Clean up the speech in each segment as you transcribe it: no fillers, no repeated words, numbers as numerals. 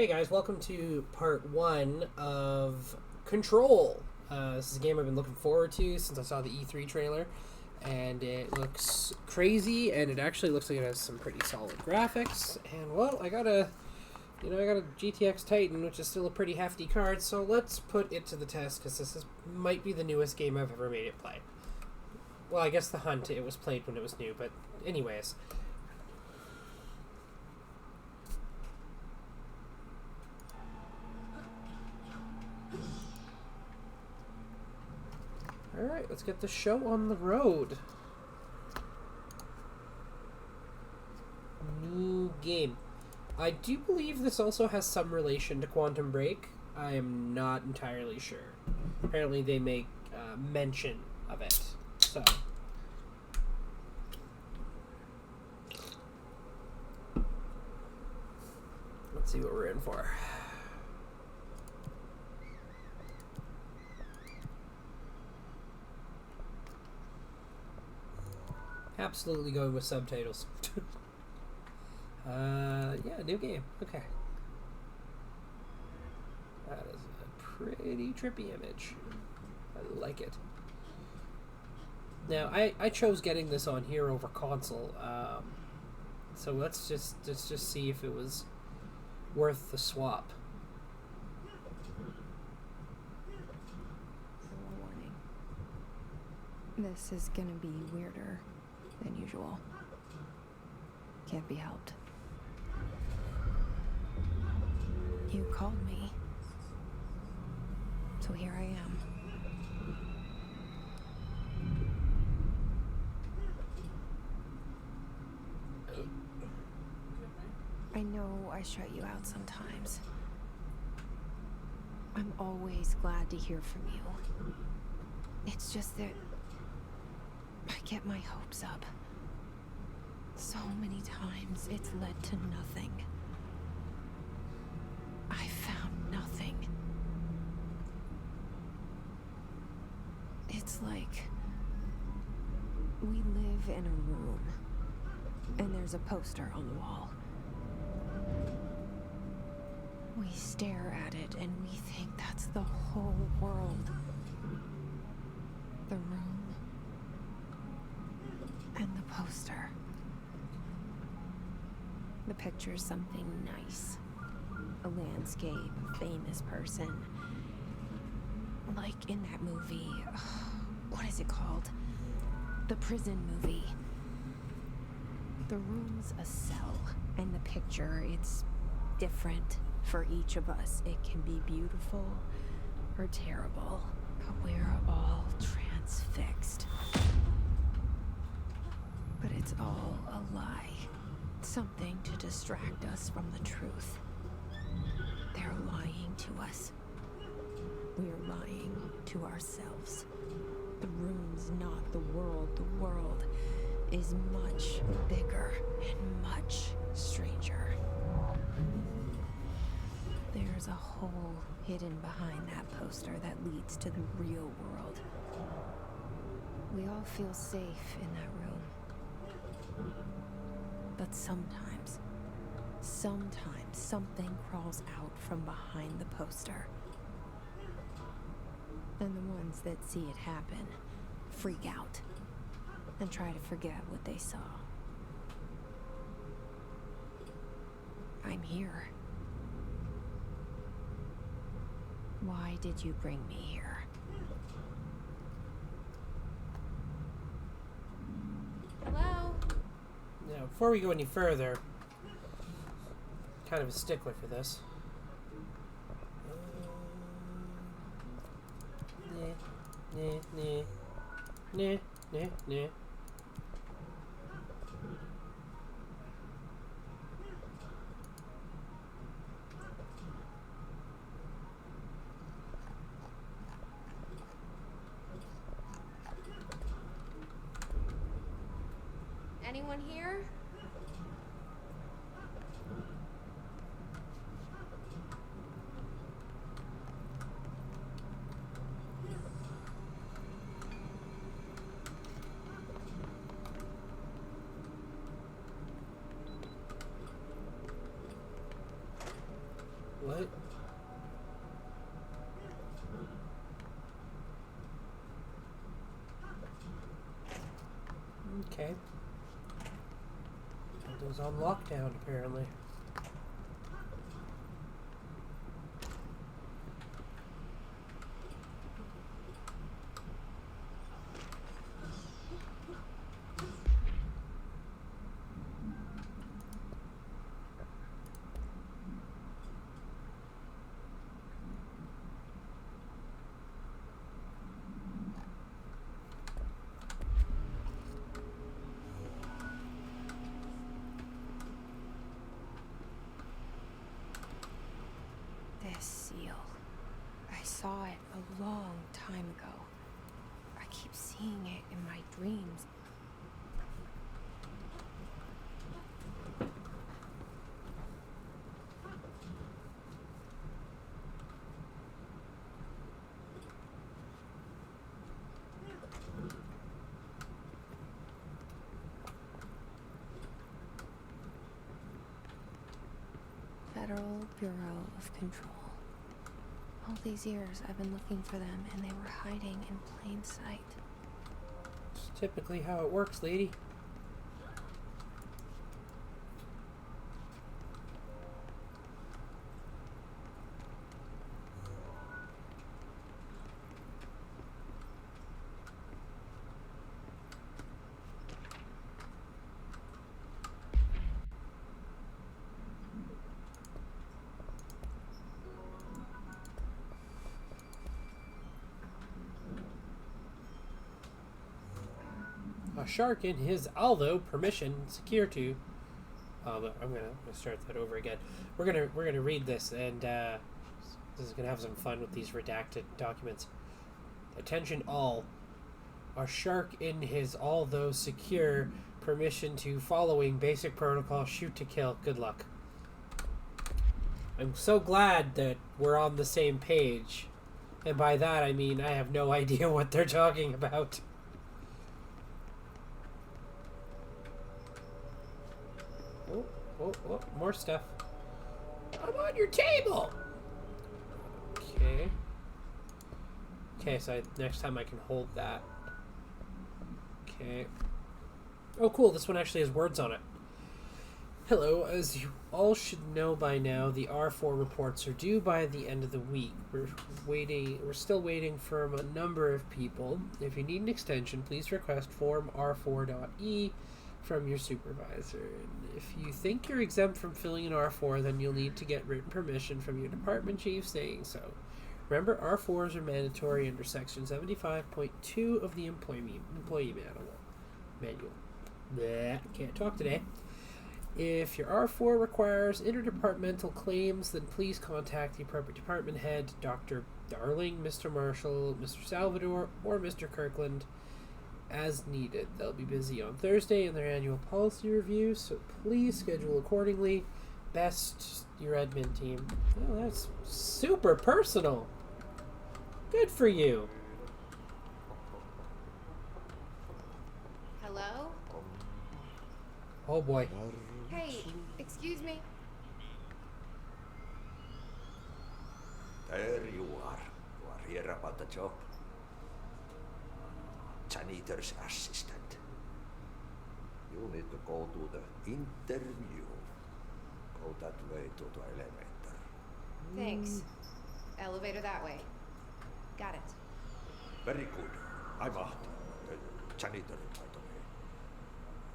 Hey guys, welcome to part one of Control. This is a game I've been looking forward to since I saw the E3 trailer, and it looks crazy, and it actually looks like it has some pretty solid graphics. And well, I got a GTX Titan, which is still a pretty hefty card, so let's put it to the test because might be the newest game I've ever made it play. Well, I guess the Hunt it was played when it was new, but anyways. Alright, let's get the show on the road. New game. I do believe this also has some relation to Quantum Break. I am not entirely sure. Apparently they make mention of it. So. Let's see what we're in for. Absolutely going with subtitles. Yeah, new game. Okay. That is a pretty trippy image. I like it. Now, I chose getting this on here over console. So let's just see if it was worth the swap. Warning. This is gonna be weirder than usual. Can't be helped. You called me. So here I am. I know I shut you out sometimes. I'm always glad to hear from you. It's just that I get my hopes up. So many times it's led to nothing. I found nothing. It's like we live in a room and there's a poster on the wall. We stare at it and we think that's the whole world. The room and the poster. The picture's something nice. A landscape, a famous person. Like in that movie, what is it called? The prison movie. The room's a cell, and the picture, it's different for each of us. It can be beautiful or terrible, but we're all transfixed. But it's all a lie. Something to distract us from the truth. They're lying to us. We're lying to ourselves. The room's not the world. The world is much bigger and much stranger. There's a hole hidden behind that poster that leads to the real world. We all feel safe in that room. But sometimes something crawls out from behind the poster. And the ones that see it happen freak out and try to forget what they saw. I'm here. Why did you bring me here? Hello? Now, before we go any further, kind of a stickler for this. Nah. Anyone here? What? Okay. Window's on lockdown, apparently. This seal. I saw it a long time ago. I keep seeing it in my dreams. Federal Bureau of Control. All these years I've been looking for them and they were hiding in plain sight. It's typically how it works, lady. A shark in his, although permission secure to. I'm gonna start that over again. We're gonna read this, and this is gonna have some fun with these redacted documents. Attention all. A shark in his, although secure, permission to following basic protocol, shoot to kill. Good luck. I'm so glad that we're on the same page, and by that I mean I have no idea what they're talking about. Oh, more stuff. I'm on your table! Okay. Okay, so next time I can hold that. Okay. Oh, cool. This one actually has words on it. Hello. As you all should know by now, the R4 reports are due by the end of the week. We're still waiting from a number of people. If you need an extension, please request form R4.E from your supervisor. And if you think you're exempt from filling an R4, then you'll need to get written permission from your department chief saying so. Remember, R4s are mandatory under Section 75.2 of the Employee Manual. Bleh, can't talk today. If your R4 requires interdepartmental claims, then please contact the appropriate department head, Dr. Darling, Mr. Marshall, Mr. Salvador, or Mr. Kirkland, as needed. They'll be busy on Thursday in their annual policy review, so please schedule accordingly. Best, your admin team. Oh, that's super personal. Good for you. Hello? Oh boy. Hey, excuse me. There you are. You are here about the job. Janitor's assistant. You need to go to the interview. Go that way to the elevator. Thanks. Elevator that way. Got it. Very good. I'm Ahti, the janitor, by the way.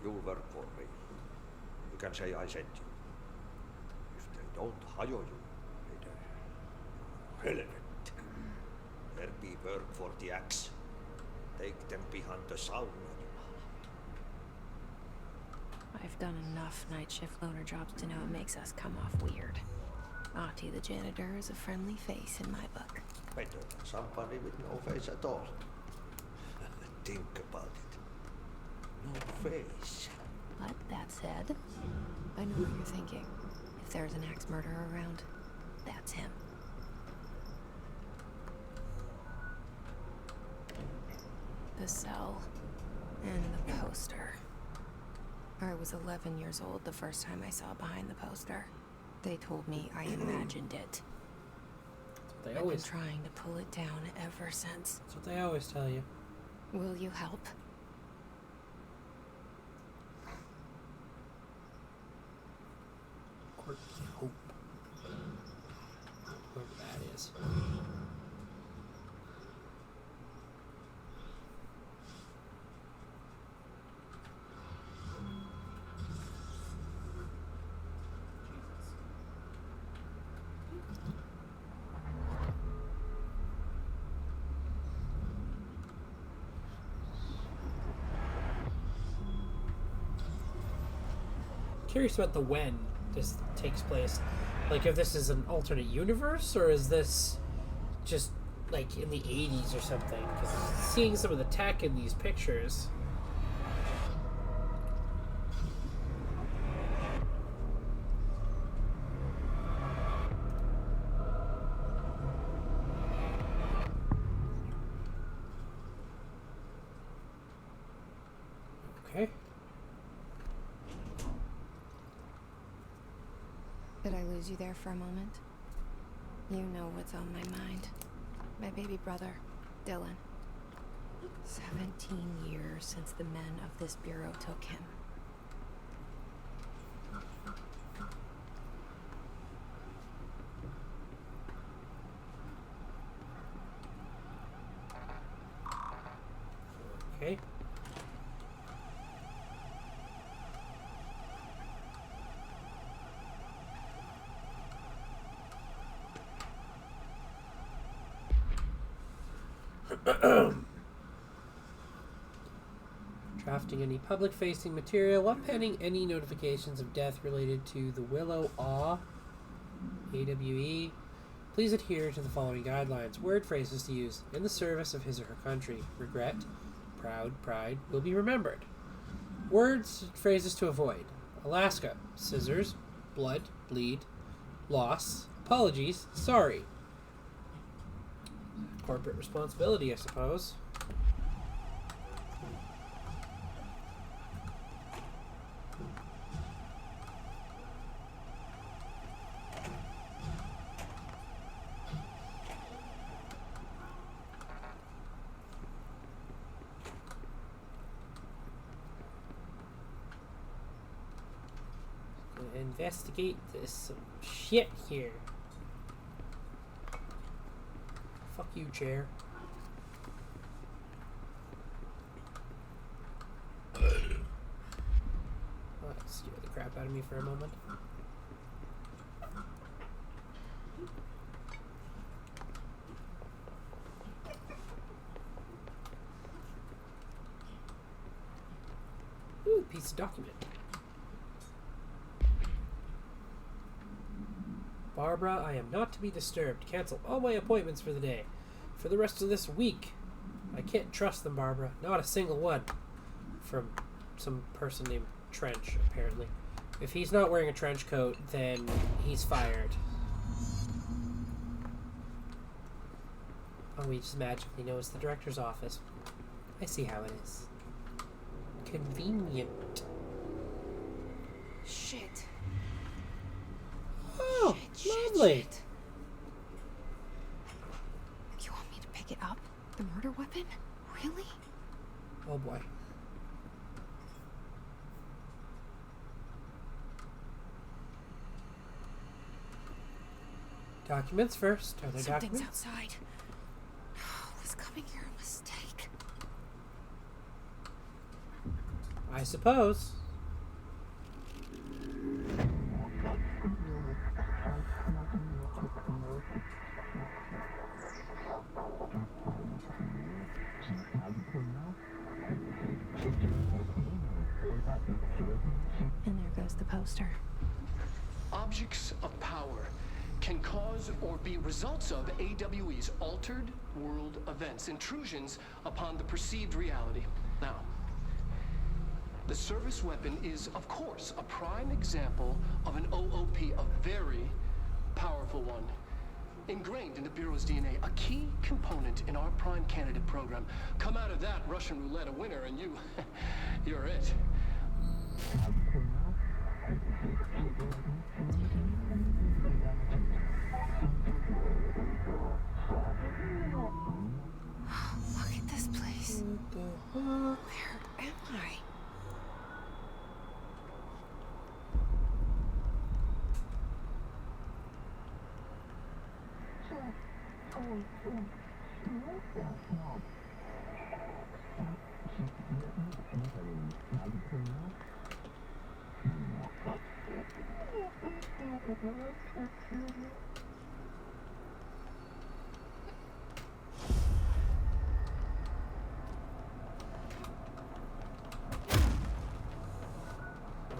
You work for me. You can say I sent you. If they don't hire you, they're relevant. There be work for the axe. Take them behind the sauna. I've done enough night shift loner jobs to know it makes us come off weird. Ahti the janitor is a friendly face in my book. Better than somebody with no face at all. Think about it. No face. But that said, I know what you're thinking. If there's an axe murderer around, that's him. The cell and the poster. I was 11 years old the first time I saw behind the poster. They told me I imagined it. They I've always. been trying to pull it down ever since. That's what they always tell you. Will you help? Quirky Hope. Whoever that is. Curious about the when this takes place. Like, if this is an alternate universe, or is this just like in the 80s or something? Because seeing some of the tech in these pictures. Okay. Did I lose you there for a moment? You know what's on my mind. My baby brother, Dylan. 17 years since the men of this bureau took him. Okay. Drafting any public-facing material while pending any notifications of death related to the Willow AWE. Please adhere to the following guidelines. Word phrases to use in the service of his or her country. Regret, proud, pride will be remembered. Words, phrases to avoid. Alaska, scissors, blood, bleed, loss, apologies, sorry. Corporate responsibility, I suppose. Investigate this shit here. Fuck you, chair. Oh, that scared the crap out of me for a moment. Ooh, piece of document. Barbara, I am not to be disturbed. Cancel all my appointments for the day. For the rest of this week. I can't trust them, Barbara. Not a single one. From some person named Trench, apparently. If he's not wearing a trench coat, then he's fired. Oh, he just magically knows the director's office. I see how it is. Convenient. Shit. Oh, lovely. Shit. You want me to pick it up? The murder weapon? Really? Oh boy. Documents first. Are there Something's documents? outside. Was coming here a mistake? I suppose. And there goes the poster. Objects of power can cause or be results of AWE's altered world events, intrusions upon the perceived reality. Now, the service weapon is, of course, a prime example of an OOP, a very powerful one. Ingrained in the Bureau's DNA, a key component in our prime candidate program. Come out of that Russian roulette a winner and you're it. Where am I?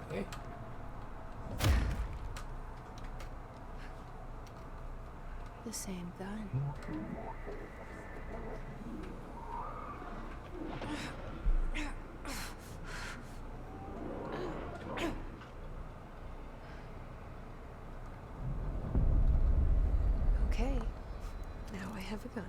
Okay. The same gun. Okay, now I have a gun.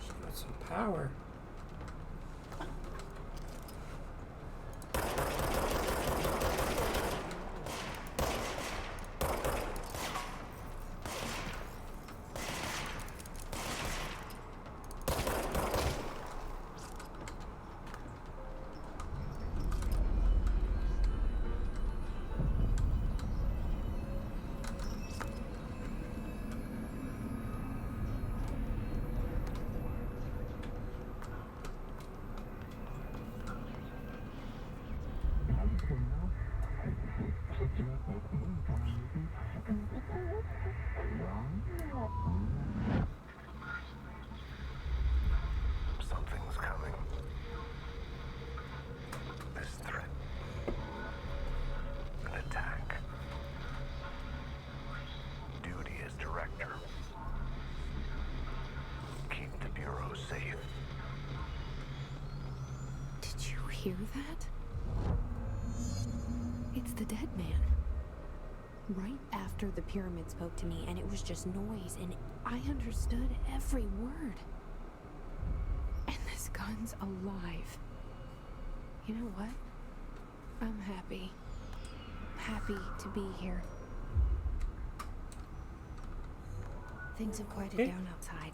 She's got some power. Something's coming. This threat. An attack. Duty as director. Keep the Bureau safe. Did you hear that? It's the dead man. Right after the pyramid spoke to me, and it was just noise, and I understood every word. And this gun's alive. You know what? I'm happy. I'm happy to be here. Things have quieted Okay. down outside.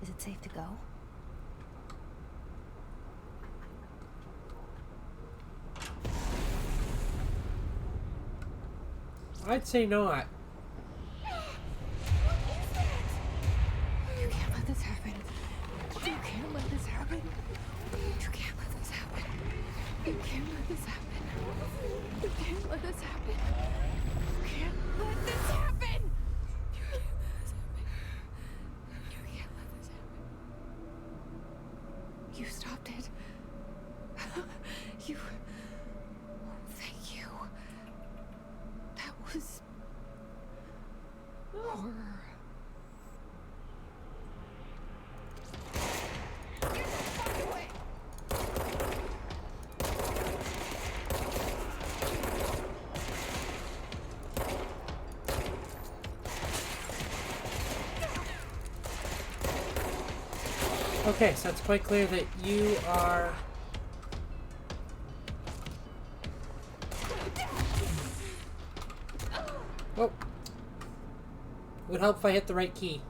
Is it safe to go? I'd say not. You can't let this happen. You can't let this happen. You can't let this happen. You can't let this happen. You can't let this happen. You can't let this happen. You can't let this happen. You can't let this happen. You stopped it. You. Thank you. That was horror. Get the fuck away! Okay, so it's quite clear that you are... Oh. Would help if I hit the right key.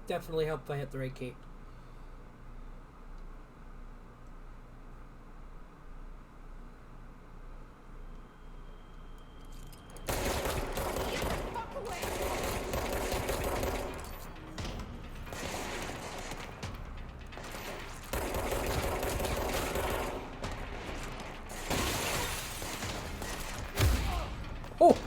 Definitely help if I hit the right key. Get the fuck away! Oh!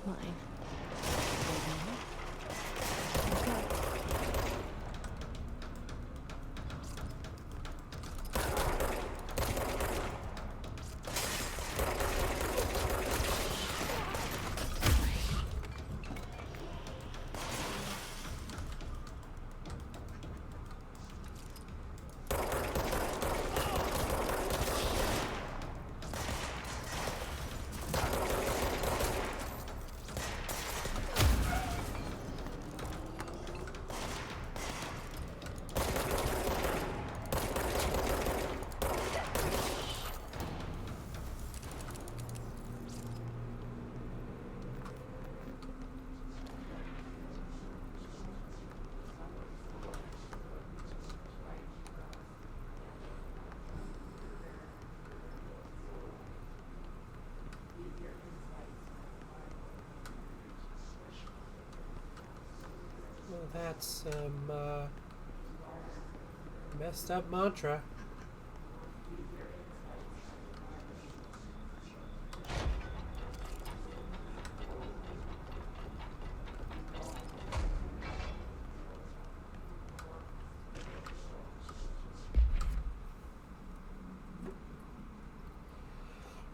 mine. Okay. Well, that's some messed up mantra.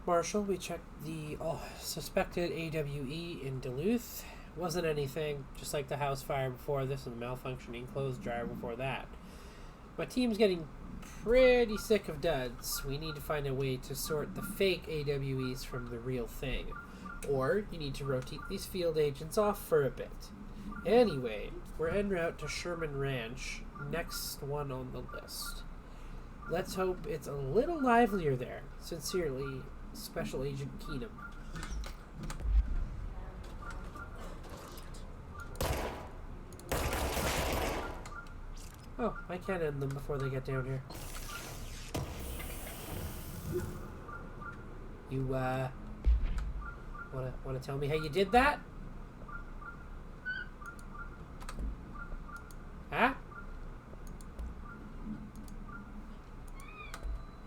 Marshall, we checked the suspected AWE in Duluth. Wasn't anything, just like the house fire before this and the malfunctioning clothes dryer before that. My team's getting pretty sick of duds. We need to find a way to sort the fake AWEs from the real thing. Or you need to rotate these field agents off for a bit. Anyway, we're en route to Sherman Ranch, next one on the list. Let's hope it's a little livelier there. Sincerely, Special Agent Keenum. Oh, I can't end them before they get down here. You, wanna tell me how you did that? Huh?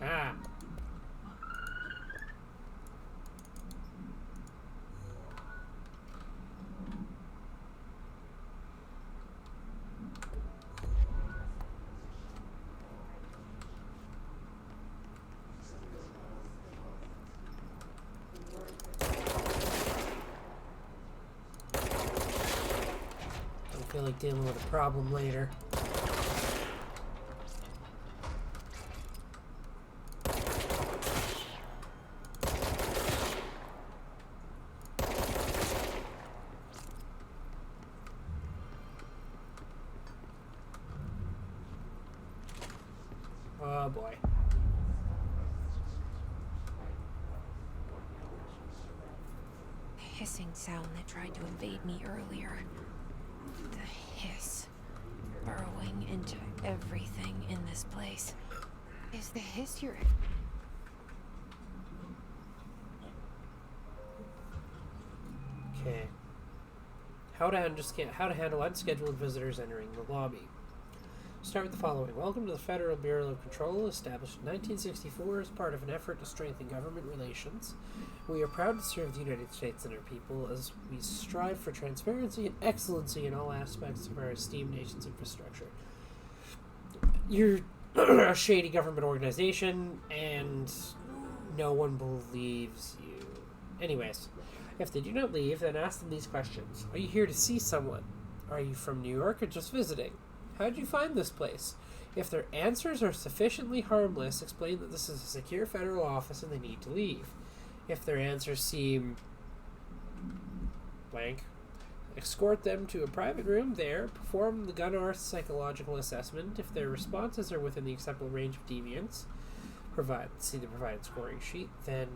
Ah. Don't feel like dealing with a problem later. Oh boy. The hissing sound that tried to invade me earlier. The hiss. Burrowing into everything in this place. Is the hiss your... Okay. How to handle unscheduled visitors entering the lobby. Start with the following. Welcome to the Federal Bureau of Control, established in 1964 as part of an effort to strengthen government relations. We are proud to serve the United States and our people as we strive for transparency and excellency in all aspects of our esteemed nation's infrastructure. You're a shady government organization, and no one believes you. Anyways, if they do not leave, then ask them these questions. Are you here to see someone? Are you from New York or just visiting? How did you find this place? If their answers are sufficiently harmless, explain that this is a secure federal office and they need to leave. If their answers seem blank, escort them to a private room there, perform the Gunnar psychological assessment. If their responses are within the acceptable range of deviance, see the provided scoring sheet, then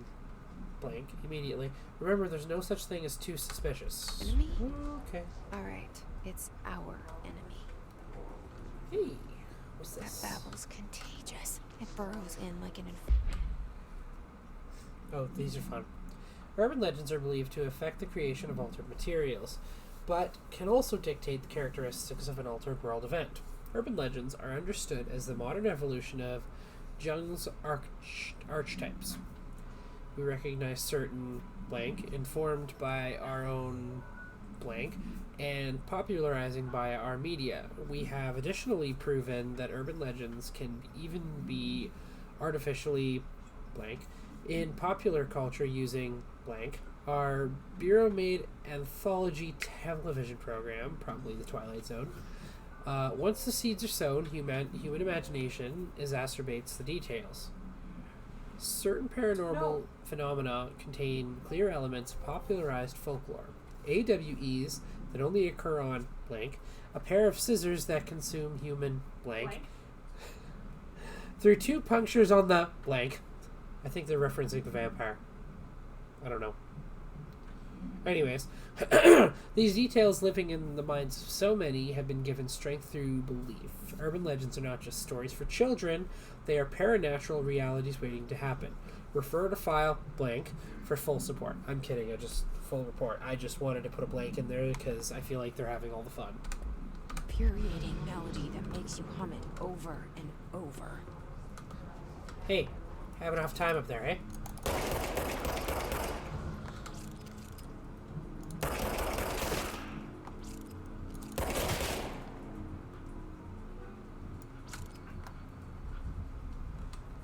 blank immediately. Remember, there's no such thing as too suspicious. Enemy? Okay. Alright, it's our enemy. Hey, what's this? That babble's contagious. It burrows in like an Oh, these are fun. Urban legends are believed to affect the creation of altered materials, but can also dictate the characteristics of an altered world event. Urban legends are understood as the modern evolution of Jung's archetypes. We recognize certain blank, informed by our own blank, and popularizing by our media. We have additionally proven that urban legends can even be artificially blank in popular culture using blank. Our Bureau-made anthology television program, probably The Twilight Zone. Once the seeds are sown, human imagination exacerbates the details. Certain paranormal phenomena contain clear elements of popularized folklore. AWEs that only occur on blank. A pair of scissors that consume human blank. Through 2 punctures on the blank. I think they're referencing the vampire. I don't know. Anyways, these details living in the minds of so many have been given strength through belief. Urban legends are not just stories for children, they are paranatural realities waiting to happen. Refer to file blank for full support. I'm kidding, full report. I just wanted to put a blank in there because I feel like they're having all the fun. Infuriating melody that makes you hum it over and over. Hey, have enough time up there, eh?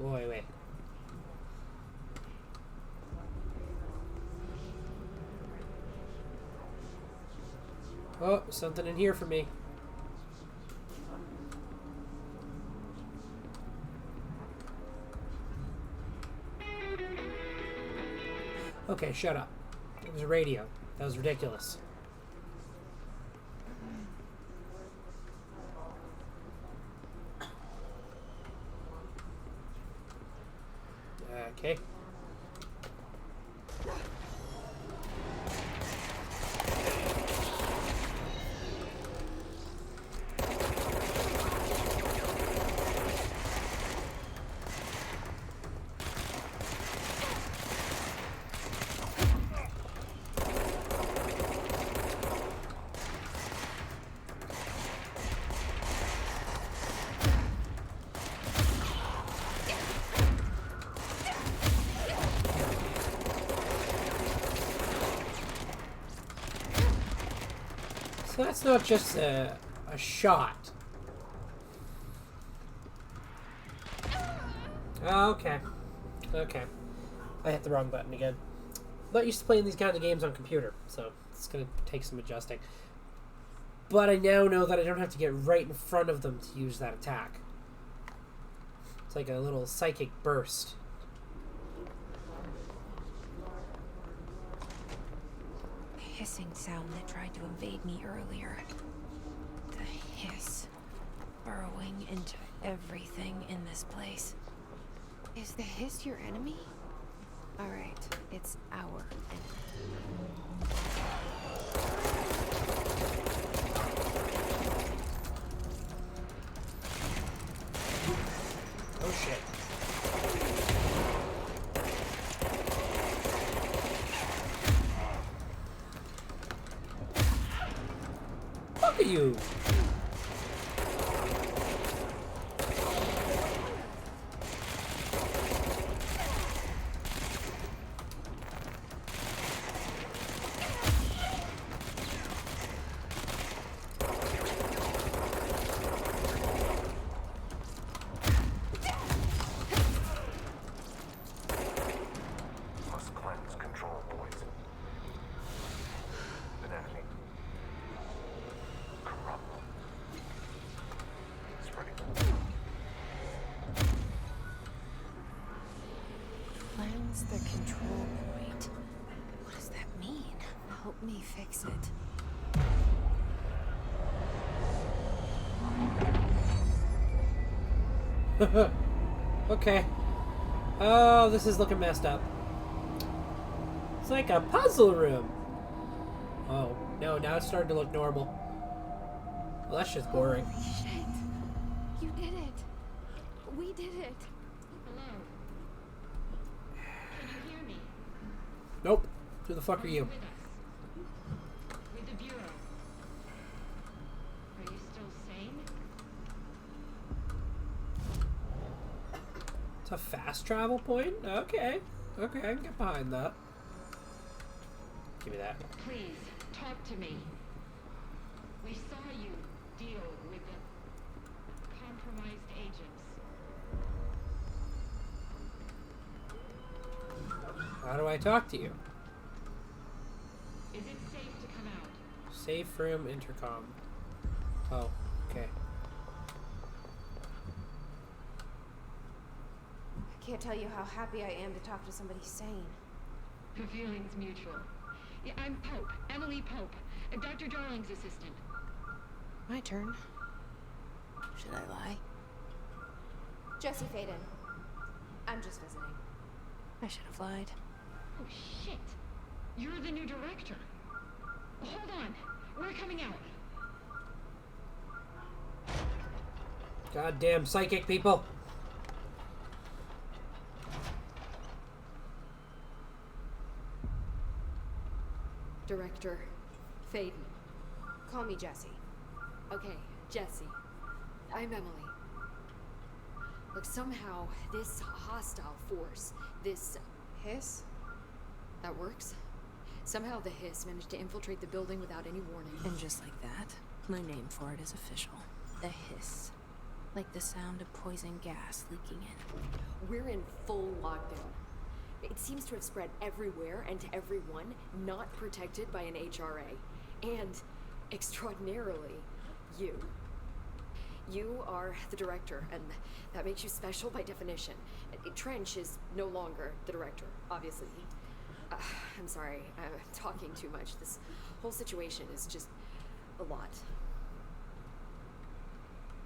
Wait. Oh, something in here for me. Okay, shut up. It was a radio. That was ridiculous. Okay. So that's not just a shot. Oh, okay. I hit the wrong button again. I'm not used to playing these kind of games on computer, so it's going to take some adjusting. But I now know that I don't have to get right in front of them to use that attack. It's like a little psychic burst. The hissing sound that tried to invade me earlier. The hiss. Burrowing into everything in this place. Is the hiss your enemy? Alright, it's our enemy. Oh shit. Fuck you! Must cleanse control points. An enemy. Corrupt. Spreading. Cleanse the control point. What does that mean? Help me fix it. Okay. Oh, this is looking messed up. It's like a puzzle room. Oh, no, now it's starting to look normal. Well, that's just boring. Holy shit. You did it. We did it. Hello. Can you hear me? Nope. Who the fuck are you? With us. With the Bureau. Are you still sane? It's a fast travel point? Okay. Okay, I can get behind that. Give me that. Please, talk to me. We saw you deal with the compromised agents. How do I talk to you? Is it safe to come out? Safe room intercom. Oh, okay. I can't tell you how happy I am to talk to somebody sane. The feeling's mutual. Yeah, I'm Pope, Emily Pope, Dr. Darling's assistant. My turn. Should I lie? Jesse Faden. I'm just visiting. I should have lied. Oh, shit. You're the new director. Hold on. We're coming out. Goddamn psychic people. Director Faden. Call me Jesse. Okay, Jesse. I'm Emily. Look, somehow this hostile force, this Hiss? that works. Somehow the hiss managed to infiltrate the building without any warning. And just like that, my name for it is official. The hiss. Like the sound of poison gas leaking in. We're in full lockdown. It seems to have spread everywhere and to everyone not protected by an HRA. And, extraordinarily, you. You are the director, and that makes you special by definition. Trench is no longer the director, obviously. I'm sorry, I'm talking too much. This whole situation is just a lot.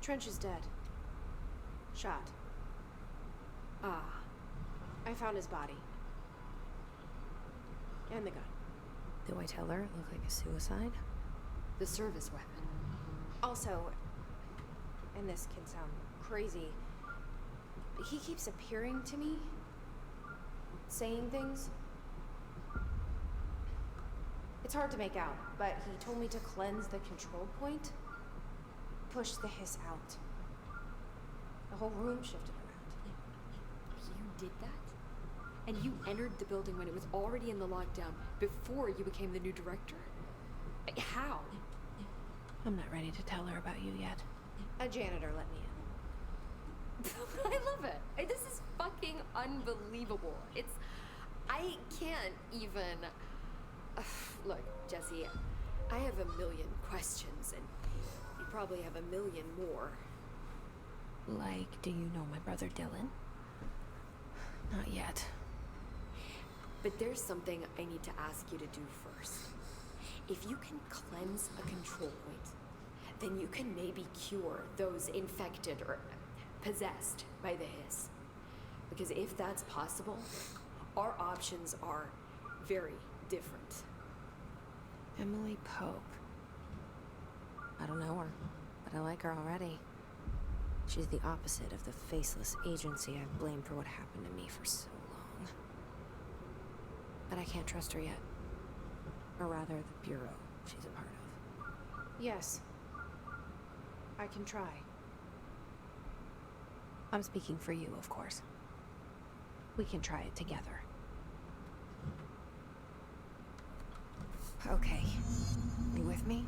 Trench is dead. Shot. Ah, I found his body. And the gun. Do I tell her it looked like a suicide? the service weapon. Also, and this can sound crazy, but he keeps appearing to me, saying things. It's hard to make out, but he told me to cleanse the control point, push the hiss out. The whole room shifted around. You did that? And you entered the building when it was already in the lockdown, before you became the new director? How? I'm not ready to tell her about you yet. A janitor let me in. I love it. This is fucking unbelievable. I can't even... Look, Jesse, I have a million questions, and you probably have a million more. Like, do you know my brother Dylan? Not yet. But there's something I need to ask you to do first. If you can cleanse a control point, then you can maybe cure those infected or possessed by the hiss. Because if that's possible, our options are very different. Emily Pope. I don't know her, but I like her already. She's the opposite of the faceless agency I've blamed for what happened to me for so long. But I can't trust her yet. Or rather, the Bureau she's a part of. Yes. I can try. I'm speaking for you, of course. We can try it together. Okay. You with me?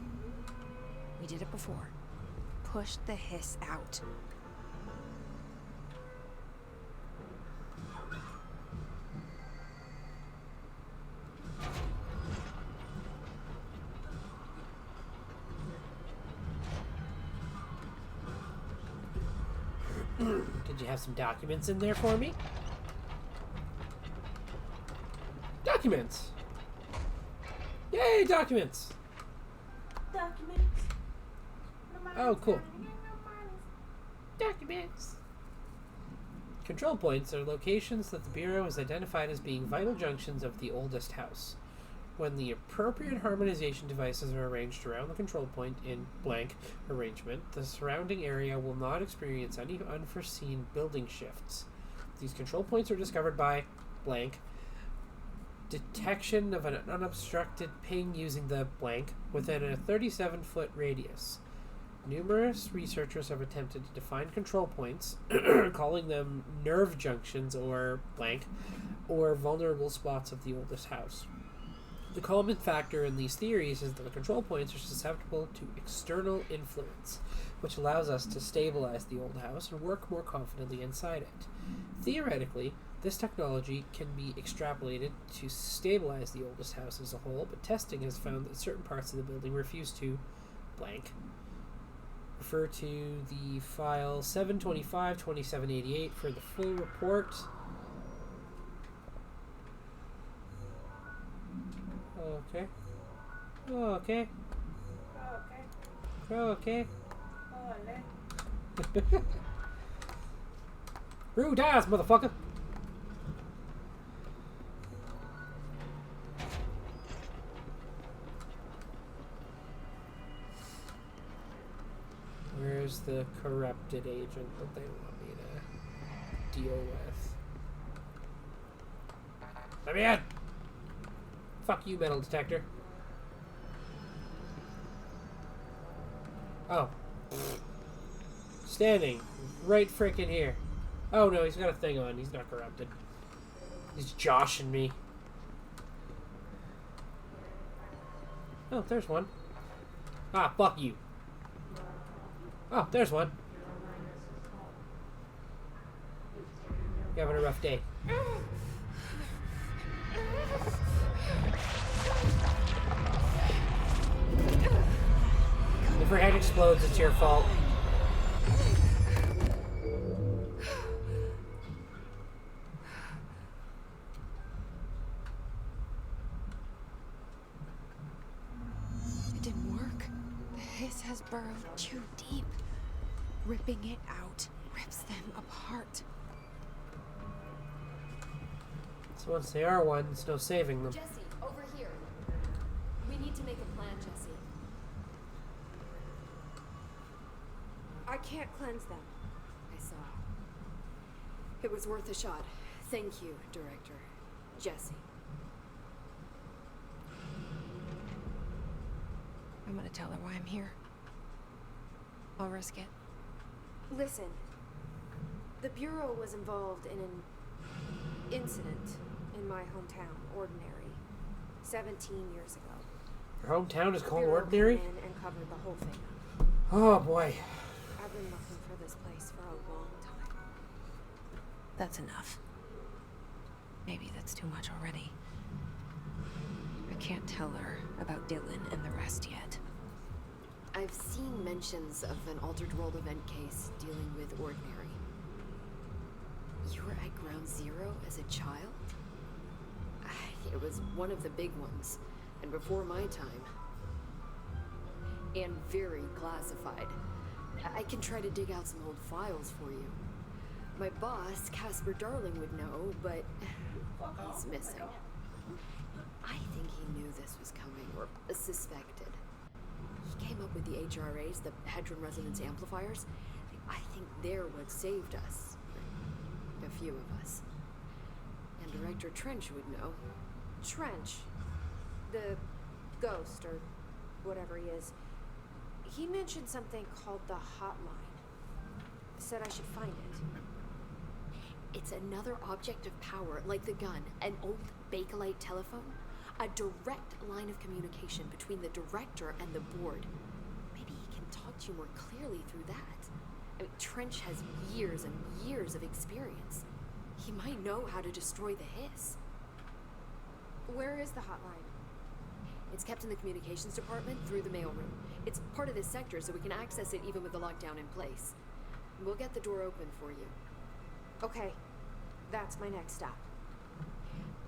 We did it before. Push the hiss out. Did you have some documents in there for me? Documents! Yay, documents! Oh, cool. Documents! Control points are locations that the Bureau has identified as being vital junctions of the oldest house. When the appropriate harmonization devices are arranged around the control point in blank arrangement, the surrounding area will not experience any unforeseen building shifts. These control points are discovered by blank detection of an unobstructed ping using the blank within a 37-foot radius. Numerous researchers have attempted to define control points, calling them nerve junctions or blank, or vulnerable spots of the oldest house. The common factor in these theories is that the control points are susceptible to external influence, which allows us to stabilize the old house and work more confidently inside it. Theoretically, this technology can be extrapolated to stabilize the oldest house as a whole, but testing has found that certain parts of the building refuse to blank. Refer to the file 725-2788 for the full report. Okay. Okay. Okay. Rue dies, motherfucker! Where's the corrupted agent that they want me to deal with? Let me in! Fuck you, metal detector. Oh. Standing right frickin' here. Oh no, he's got a thing on. He's not corrupted. He's joshing me. Oh, there's one. Ah, fuck you. Oh, there's one. You're having a rough day. If her head explodes, it's your fault. It didn't work. The hiss has burrowed too deep. Ripping it out rips them apart. So once they are one, there's no saving them. Jesse, over here. We need to make a plan, Jesse. I can't cleanse them. I saw. It was worth a shot. Thank you, Director. Jesse. I'm gonna tell her why I'm here. I'll risk it. Listen, the Bureau was involved in an incident in my hometown, Ordinary, 17 years ago. Your hometown is called Bureau Ordinary? came in and covered the whole thing up. Oh boy. I've been looking for this place for a long time. That's enough. Maybe that's too much already. I can't tell her about Dylan and the rest yet. I've seen mentions of an Altered World event case dealing with Ordinary. You were at Ground Zero as a child? It was one of the big ones, and before my time. And very classified. I can try to dig out some old files for you. My boss, Casper Darling, would know, but he's missing. I think he knew this was coming, or suspected. He came up with the HRAs, the Hadron Resonance Amplifiers. I think they're what saved us. A few of us. And Director Trench would know. Trench, the ghost, or whatever he is, he mentioned something called the hotline. Said I should find it. It's another object of power, like the gun, an old Bakelite telephone. A direct line of communication between the director and the board. Maybe he can talk to you more clearly through that. I mean, Trench has years and years of experience. He might know how to destroy the hiss. Where is the hotline? It's kept in the communications department through the mailroom. It's part of this sector, so we can access it even with the lockdown in place. We'll get the door open for you. Okay, that's my next stop.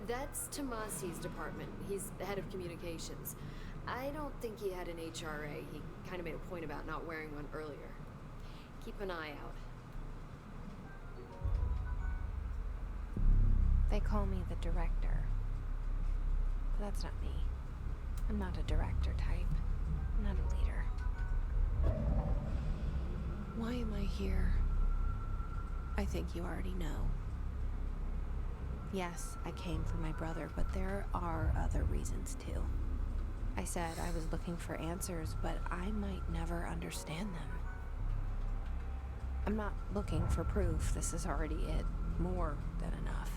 That's Tomasi's department. He's the head of communications. I don't think he had an HRA. He kind of made a point about not wearing one earlier. Keep an eye out. They call me the director. But that's not me. I'm not a director type. I'm not a leader. Why am I here? I think you already know. Yes, I came for my brother, but there are other reasons too. I said I was looking for answers, but I might never understand them. I'm not looking for proof. This is already it. More than enough.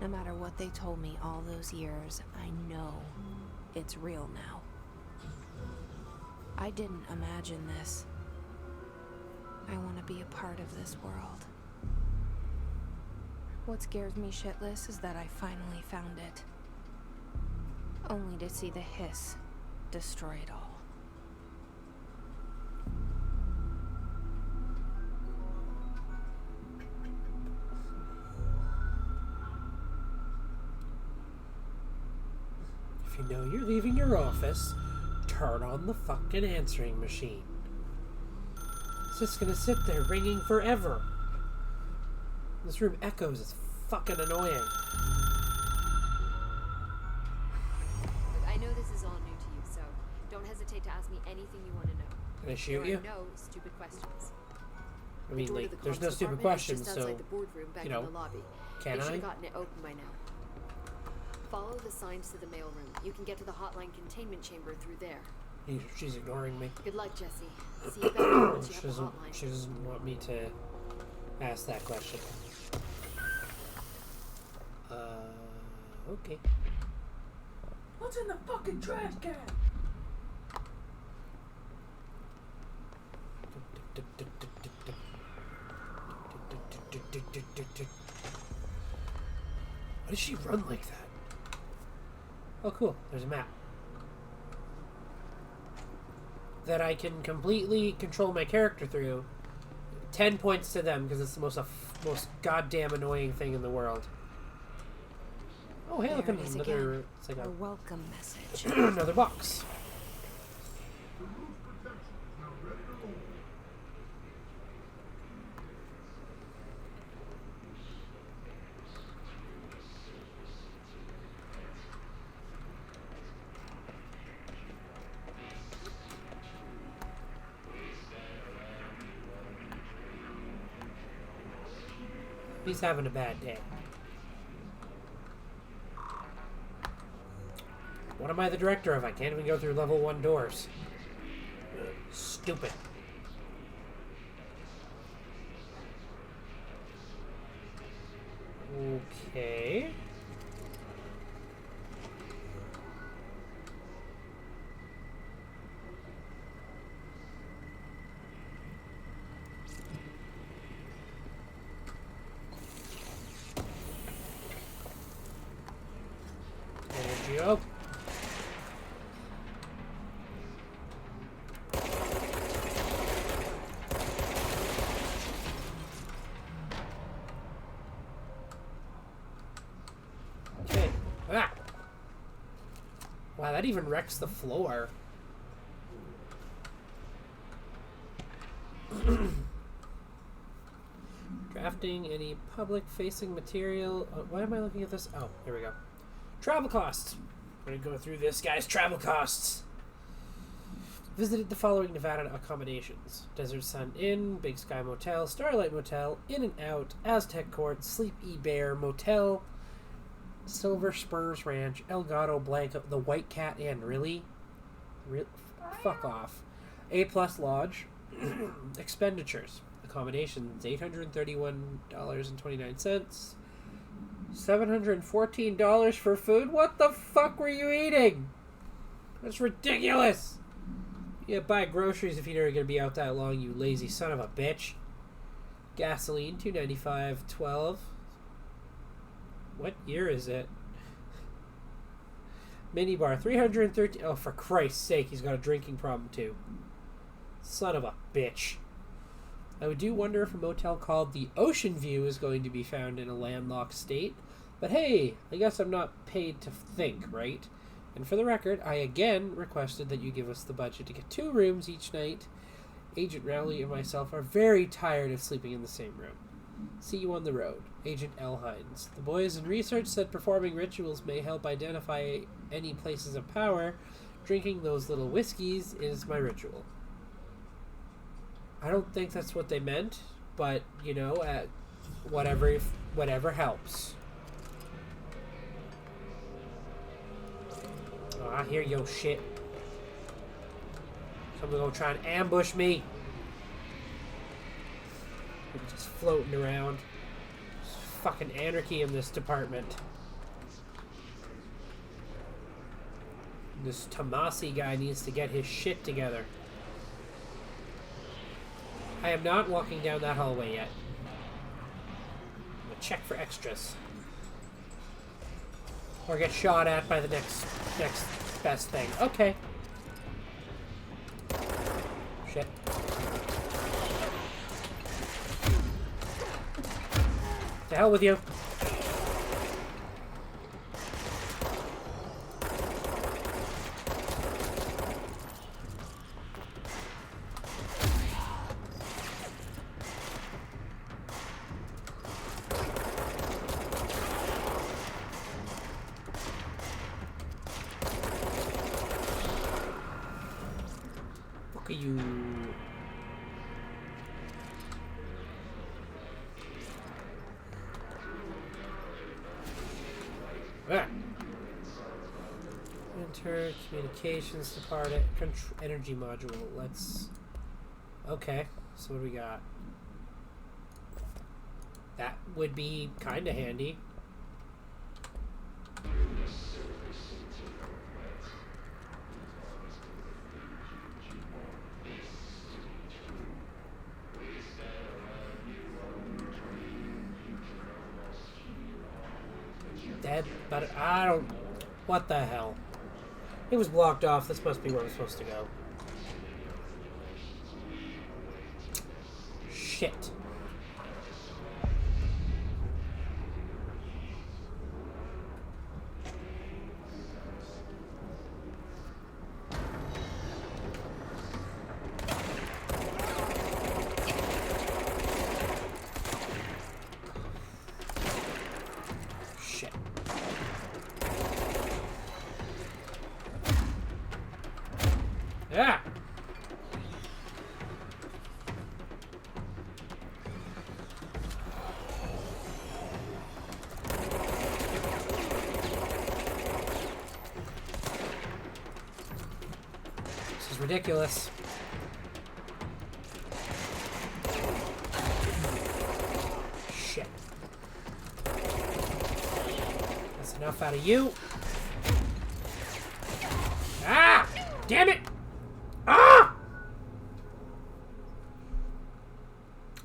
No matter what they told me all those years, I know it's real now. I didn't imagine this. I want to be a part of this world. What scares me shitless is that I finally found it. Only to see the hiss destroy it all. If you know you're leaving your office, turn on the fucking answering machine. It's just gonna sit there ringing forever. This room echoes. It's fucking annoying. Look, I know this is all new to you, so don't hesitate to ask me anything you want to know. Can I shoot There you? are no stupid questions. I mean, The door to like, the there's no comms stupid department is questions, just so, outside the boardroom back you know, in the lobby. can They should I? have gotten it open by now. Follow the signs to the mailroom. You can get to the hotline containment chamber through there. She's ignoring me. Good luck, Jesse. See you back here once you She have the doesn't, hotline. she doesn't want me to ask that question. Okay. What's in the fucking trash can? Why does she run like that? Oh, cool. There's a map. That I can completely control my character through. 10 points to them, because it's the most goddamn annoying thing in the world. Oh, hey, look, There it is another... again. It's like A welcome message. another box. He's having a bad day. What am I the director of? I can't even go through level 1 doors. Stupid. Okay. Energy up. Okay. Ah! Wow, that even wrecks the floor. Drafting any public-facing material. Why am I looking at this? Oh, here we go. Travel costs. We're going to go through this guy's travel costs. Visited the following Nevada accommodations: Desert Sun Inn, Big Sky Motel, Starlight Motel, In and Out, Aztec Court, Sleepy Bear Motel, Silver Spurs Ranch, El Gato Blanco, the White Cat Inn. Really? Fuck off. A Plus Lodge. Expenditures. Accommodations, $831.29. $714 for food? What the fuck were you eating? That's ridiculous! Yeah, buy groceries if you're gonna be out that long, you lazy son of a bitch. Gasoline, $2.95.12. What year is it? Minibar, $313. Oh, for Christ's sake, he's got a drinking problem too. Son of a bitch. I do wonder if a motel called the Ocean View is going to be found in a landlocked state. But hey, I guess I'm not paid to think, right? And for the record, I again requested that you give us the budget to get 2 rooms each night. Agent Rowley and myself are very tired of sleeping in the same room. See you on the road. Agent L. Hines. The boys in research said performing rituals may help identify any places of power. Drinking those little whiskeys is my ritual. I don't think that's what they meant, but, you know, whatever helps. Oh, I hear your shit. Someone's gonna try and ambush me. I'm just floating around. Just fucking anarchy in this department. This Tomasi guy needs to get his shit together. I am not walking down that hallway yet. I'm gonna check for extras. Or get shot at by the next best thing. Okay. Shit. To hell with you. Fuck you. Ah. Enter communications department energy module. Let's. Okay, so what do we got? That would be kind of handy. Dead, but I don't. What the hell? It was blocked off. This must be where I'm supposed to go. Shit. Yeah. This is ridiculous. Shit. That's enough out of you. Ah! Damn it! Ah!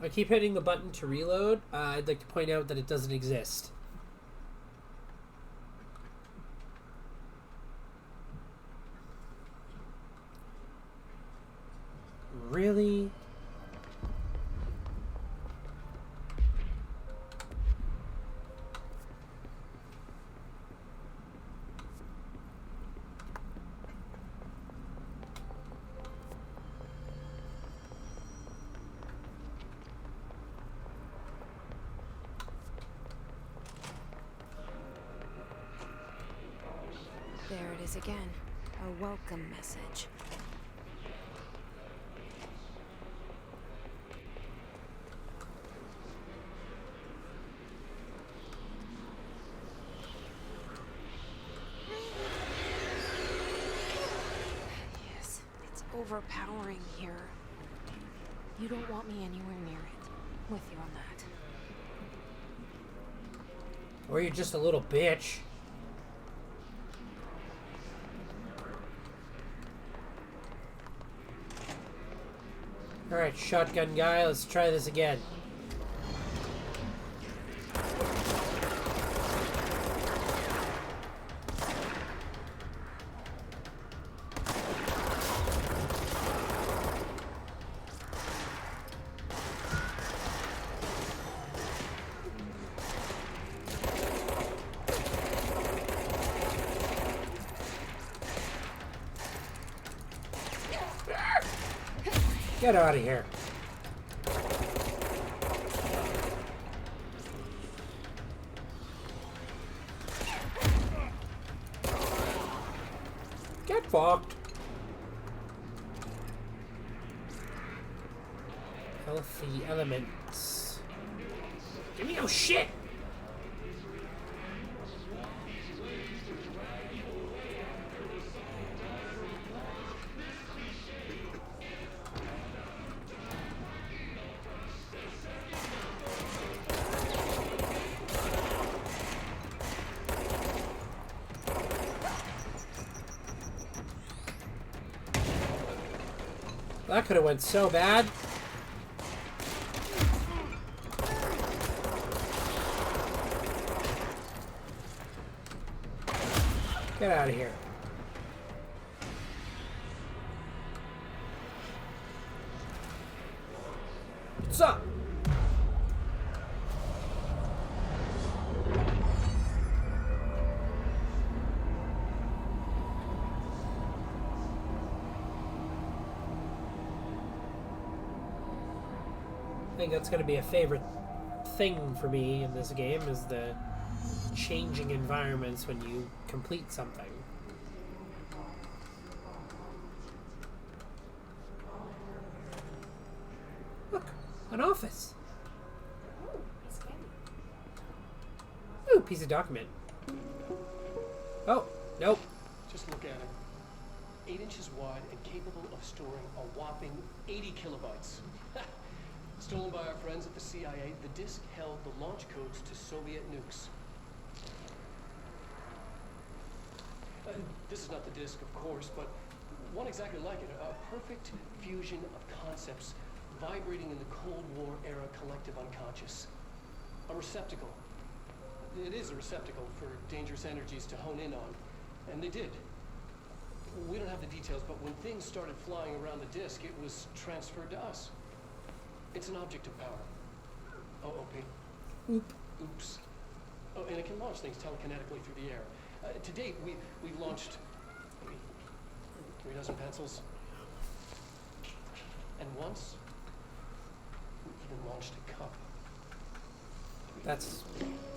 I keep hitting the button to reload. I'd like to point out that it doesn't exist. Really? There it is again. A welcome message. Yes, it's overpowering here. You don't want me anywhere near it. I'm with you on that. Or you're just a little bitch. Alright, shotgun guy, let's try this again. Get out of here. Get fucked. Healthy elements. Give me no shit. That could have went so bad. Get out of here. What's up? I think that's going to be a favorite thing for me in this game, is the changing environments when you complete something. Look, an office. Ooh, piece of document. Oh, nope. Just look at it. 8 inches wide and capable of storing a whopping 80 kilobytes. Stolen by our friends at the CIA, the disk held the launch codes to Soviet nukes. This is not the disk, of course, but one exactly like it. A perfect fusion of concepts vibrating in the Cold War era collective unconscious. A receptacle. It is a receptacle for dangerous energies to hone in on. And they did. We don't have the details, but when things started flying around the disk, it was transferred to us. It's an object of power. Oh, OP. Oop. Oops. Oh, and it can launch things telekinetically through the air. To date, we've launched maybe 3 dozen pencils. And once, we even launched a cup. That's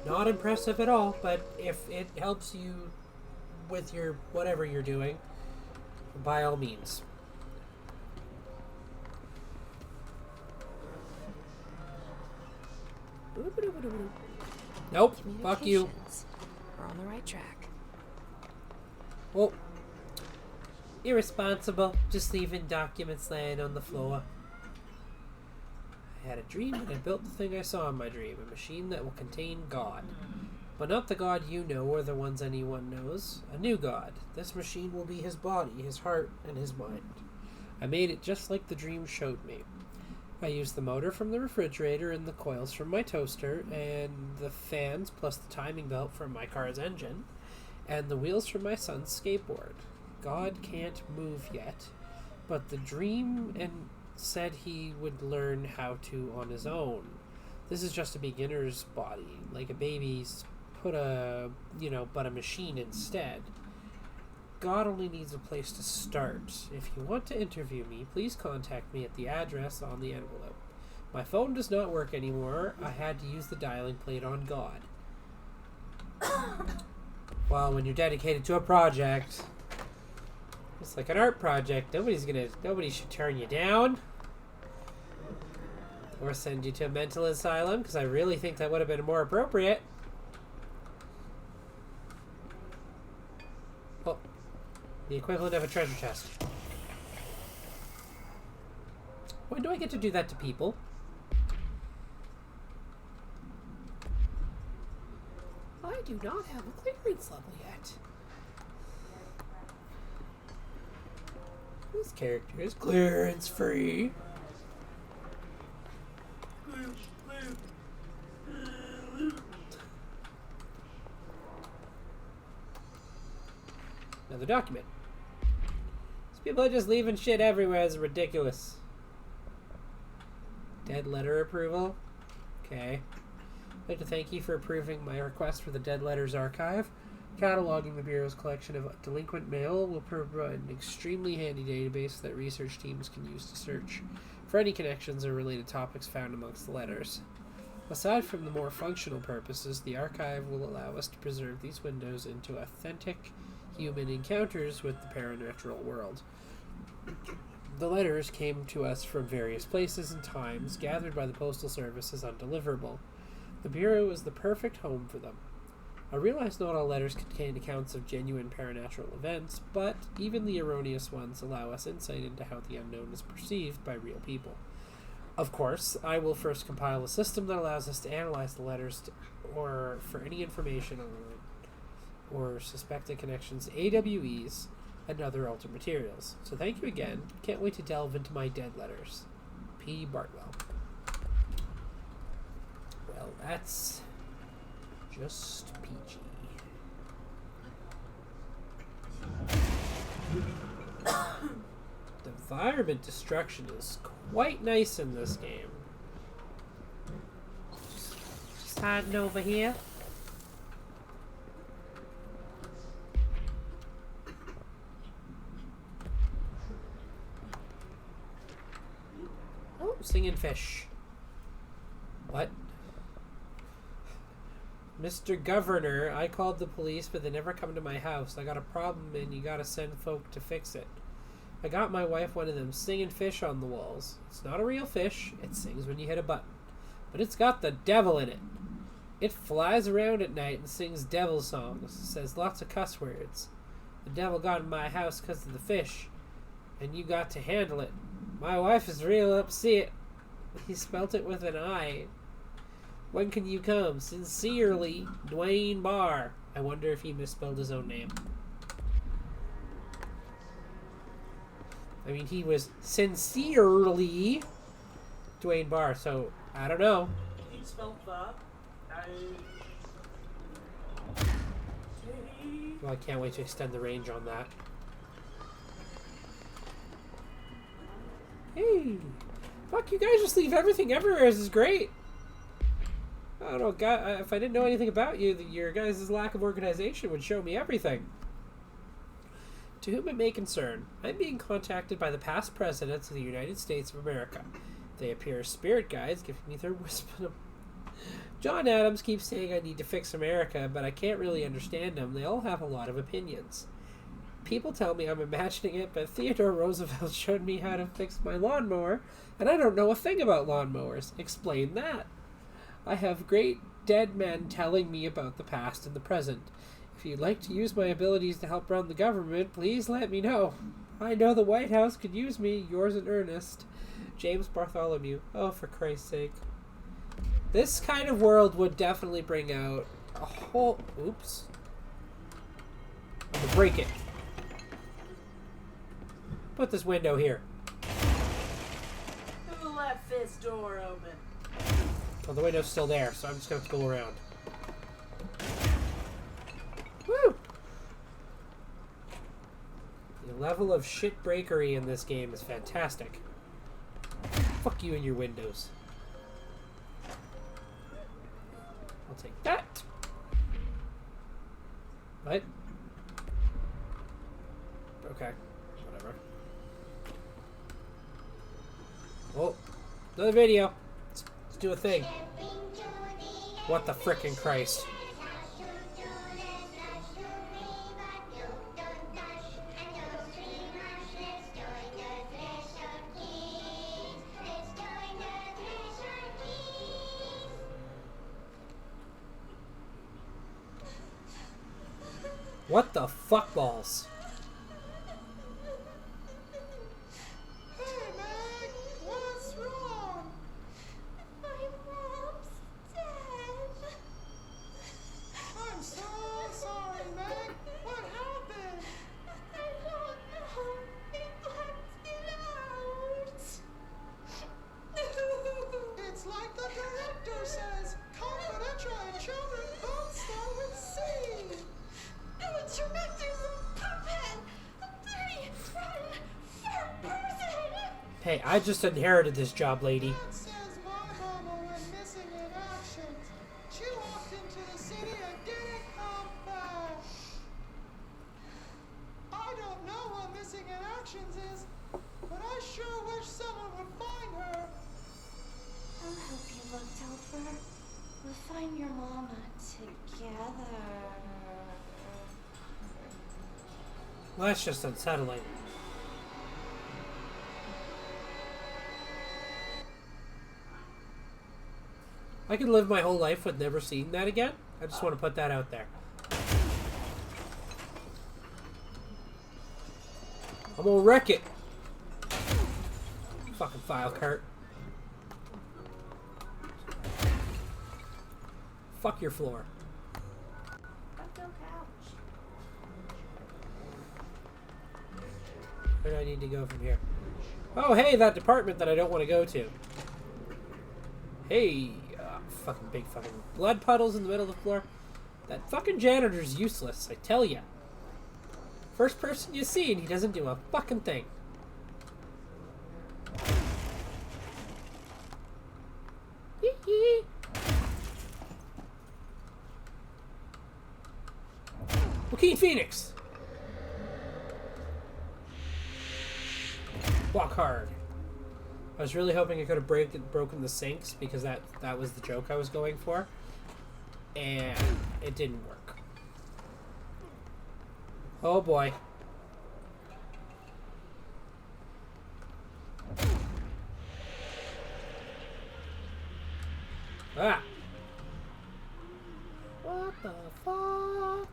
not impressive at all, but if it helps you with your whatever you're doing, by all means. Nope, fuck you. Communications. We're on the right track. Well, irresponsible, just leaving documents laying on the floor. I had a dream and I built the thing I saw in my dream, a machine that will contain God. But not the God you know or the ones anyone knows. A new God. This machine will be his body, his heart, and his mind. I made it just like the dream showed me. I used the motor from the refrigerator and the coils from my toaster and the fans plus the timing belt from my car's engine and the wheels from my son's skateboard. God can't move yet, but the dream and said he would learn how to on his own. This is just a beginner's body, like a baby's but a machine instead. God only needs a place to start. If you want to interview me, please contact me at the address on the envelope. My phone does not work anymore. I had to use the dialing plate on God. Well, when you're dedicated to a project, it's like an art project. Nobody should turn you down or send you to a mental asylum, because I really think that would have been more appropriate. Oh, the equivalent of a treasure chest. When do I get to do that to people? I do not have a clearance level yet. This character is clearance free. Another document. These people are just leaving shit everywhere. It's ridiculous. Dead letter approval. Okay. I'd like to thank you for approving my request for the Dead Letters Archive. Cataloging the Bureau's collection of delinquent mail will provide an extremely handy database that research teams can use to search for any connections or related topics found amongst the letters. Aside from the more functional purposes, the archive will allow us to preserve these windows into authentic human encounters with the paranatural world. The letters came to us from various places and times, gathered by the Postal Service as undeliverable. The Bureau is the perfect home for them. I realize not all letters contain accounts of genuine paranatural events, but even the erroneous ones allow us insight into how the unknown is perceived by real people. Of course, I will first compile a system that allows us to analyze the letters or for any information on or suspected connections to AWEs and other altered materials. So thank you again. Can't wait to delve into my dead letters. P. Bartwell. Well, that's just PG. The environment destruction is quite nice in this game. Just hiding over here. Oh, singing fish. What? Mr. Governor, I called the police, but they never come to my house. I got a problem, and you gotta send folk to fix it. I got my wife one of them singing fish on the walls. It's not a real fish. It sings when you hit a button. But it's got the devil in it. It flies around at night and sings devil songs. Says lots of cuss words. The devil got in my house because of the fish, and you got to handle it. My wife is real upset. He spelt it with an I. When can you come? Sincerely, Dwayne Barr. I wonder if he misspelled his own name. I mean, he was sincerely Dwayne Barr, so I don't know. He spelled that. Well, I can't wait to extend the range on that. Hey! Fuck, you guys just leave everything everywhere. This is great. I don't know, God, if I didn't know anything about you, your guys' lack of organization would show me everything. To whom it may concern, I'm being contacted by the past presidents of the United States of America. They appear as spirit guides, giving me their wisdom. John Adams keeps saying I need to fix America, but I can't really understand them. They all have a lot of opinions. People tell me I'm imagining it, but Theodore Roosevelt showed me how to fix my lawnmower, and I don't know a thing about lawnmowers. Explain that. I have great dead men telling me about the past and the present. If you'd like to use my abilities to help run the government, please let me know. I know the White House could use me. Yours in earnest, James Bartholomew. Oh, for Christ's sake. This kind of world would definitely bring out a whole... Oops. I'm gonna break it. Put this window here. Who left this door open? Well, the window's still there, so I'm just gonna have to go around. Woo! The level of shit breakery in this game is fantastic. Fuck you and your windows. I'll take that. What? Okay. Whatever. Oh, another video. Let's do a thing. What the frickin' Christ? What the fuck balls? Hey, Meg! What's wrong? My mom's dead. I'm so sorry, Meg! What happened? I don't know. They blacked it out. It's like the director says, confidential and children both start with C. The director's a puppet. A dirty, rotten, fat person. Hey, I just inherited this job, lady. It says my mama went missing in action. She walked into the city and didn't come back. I don't know what missing in actions is, but I sure wish someone would find her. I'll help you look, Telfer. We'll find your mama together. Well, that's just unsettling. I could live my whole life with never seeing that again. I just want to put that out there. I'm gonna wreck it. Fucking file cart. Fuck your floor. Fuck your couch. Where do I need to go from here? Oh, hey, that department that I don't want to go to. Hey, fucking big fucking blood puddles in the middle of the floor. That fucking janitor's useless, I tell ya. First person you see and he doesn't do a fucking thing. Joaquin Phoenix! Walk hard. I was really hoping I could have broken the sinks because that was the joke I was going for. And it didn't work. Oh boy. Ah! What the fuck?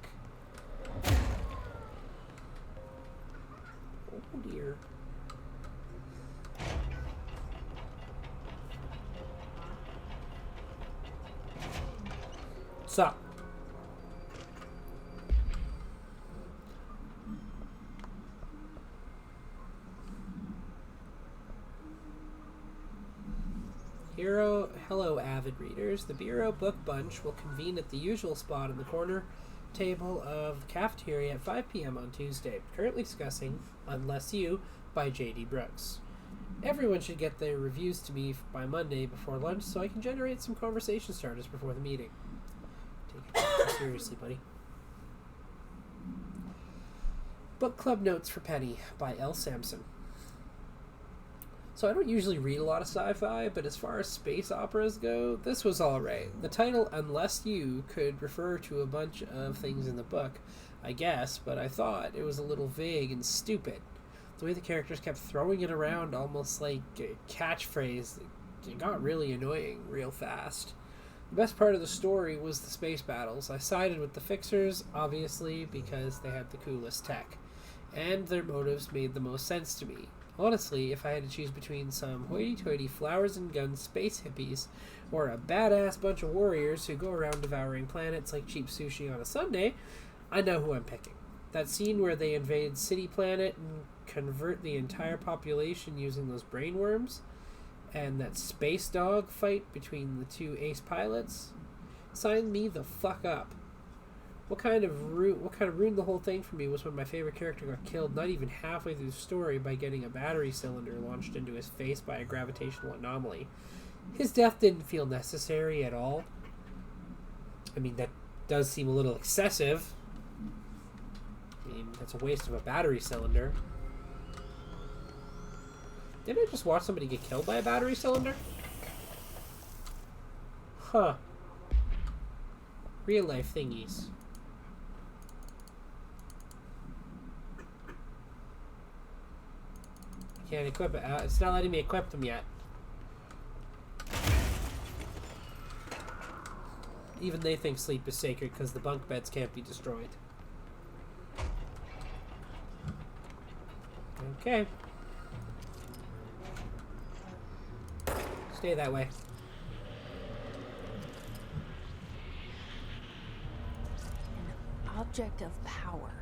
Oh dear. What's up? Hello, avid readers. The Bureau Book Bunch will convene at the usual spot in the corner table of the cafeteria at 5 p.m. on Tuesday, currently discussing Unless You by J.D. Brooks. Everyone should get their reviews to me by Monday before lunch so I can generate some conversation starters before the meeting. Take it seriously, buddy. Book Club Notes for Penny by L. Sampson. So I don't usually read a lot of sci-fi, but as far as space operas go, this was alright. The title, Unless You, could refer to a bunch of things in the book, I guess, but I thought it was a little vague and stupid. The way the characters kept throwing it around almost like a catchphrase, it got really annoying real fast. The best part of the story was the space battles. I sided with the Fixers, obviously, because they had the coolest tech, and their motives made the most sense to me. Honestly, if I had to choose between some hoity-toity flowers and guns space hippies or a badass bunch of warriors who go around devouring planets like cheap sushi on a Sunday, I know who I'm picking. That scene where they invade City Planet and convert the entire population using those brainworms, and that space dog fight between the two ace pilots, sign me the fuck up. What kind of ruined the whole thing for me was when my favorite character got killed not even halfway through the story by getting a battery cylinder launched into his face by a gravitational anomaly. His death didn't feel necessary at all. I mean, that does seem a little excessive. I mean, that's a waste of a battery cylinder. Didn't I just watch somebody get killed by a battery cylinder? Huh. Real life thingies. Can't equip it. It's not letting me equip them yet. Even they think sleep is sacred because the bunk beds can't be destroyed. Okay. Stay that way. An object of power.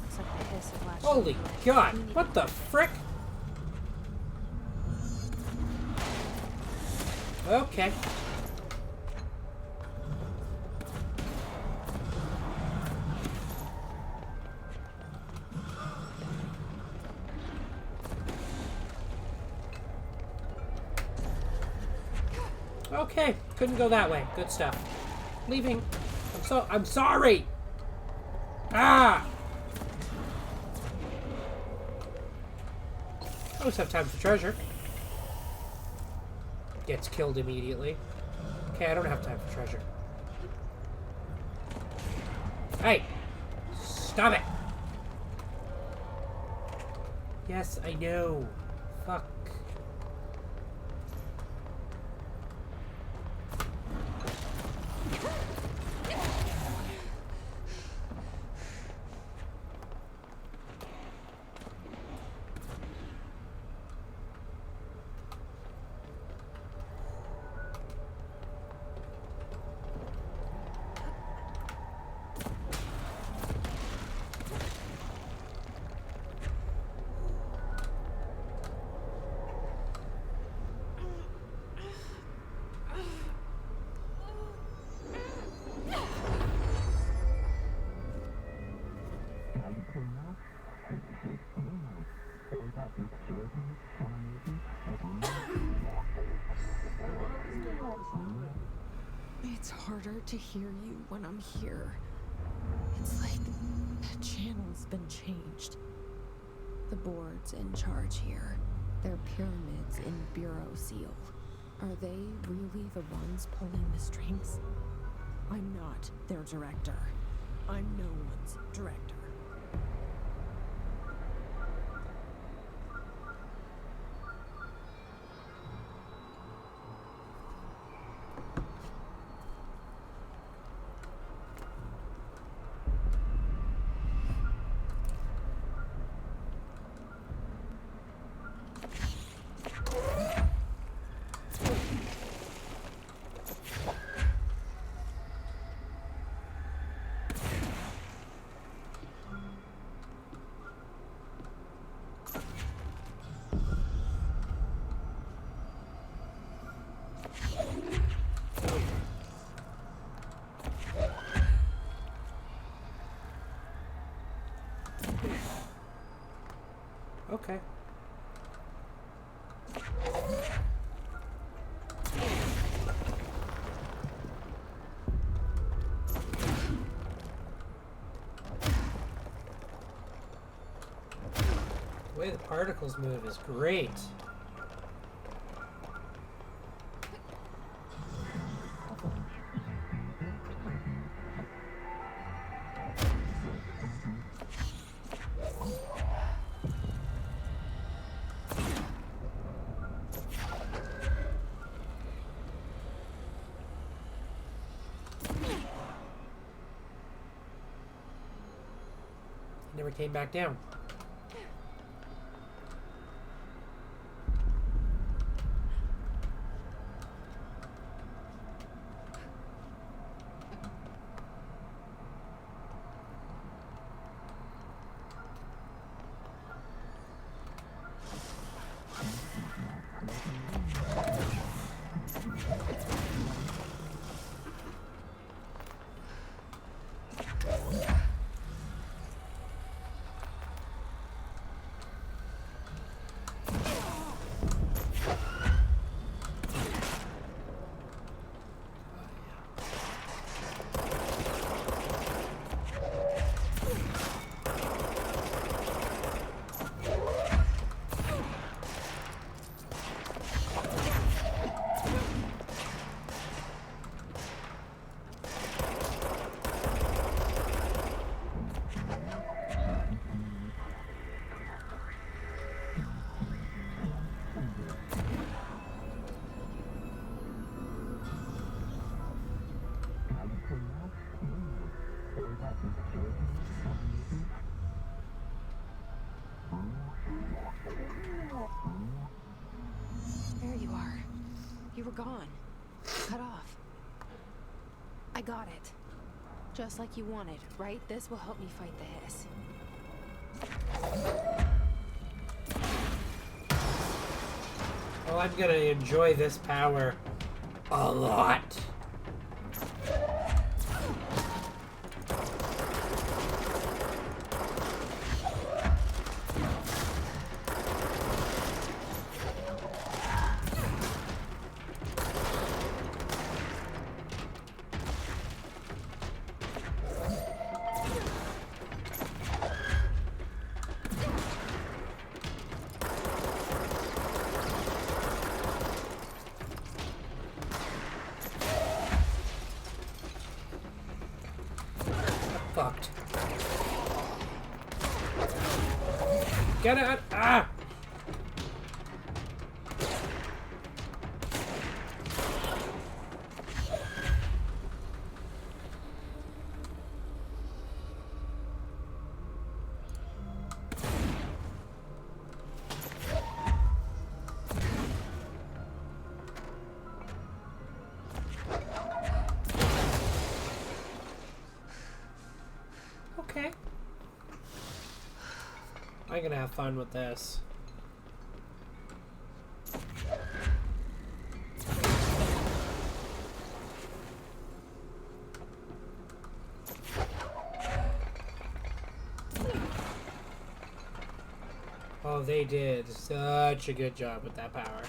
Looks like the hiss of last Holy God! What the frick? Okay. Okay, couldn't go that way. Good stuff. Leaving. I'm sorry. Ah. I always have time for treasure. Gets killed immediately. Okay, I don't have time for treasure. Hey! Stop it! Yes, I know. Fuck. It's harder to hear you when I'm here. It's like the channel's been changed. The board's in charge here. They're pyramids in Bureau Seal. Are they really the ones pulling the strings? I'm not their director. I'm no one's director. Okay. The way the particles move is great. Never came back down. There you are. You were gone. Cut off. I got it. Just like you wanted, right? This will help me fight the hiss. Oh, I'm gonna enjoy this power a lot. Fucked. Get it! Ah! Okay. I'm gonna have fun with this. Oh, they did such a good job with that power.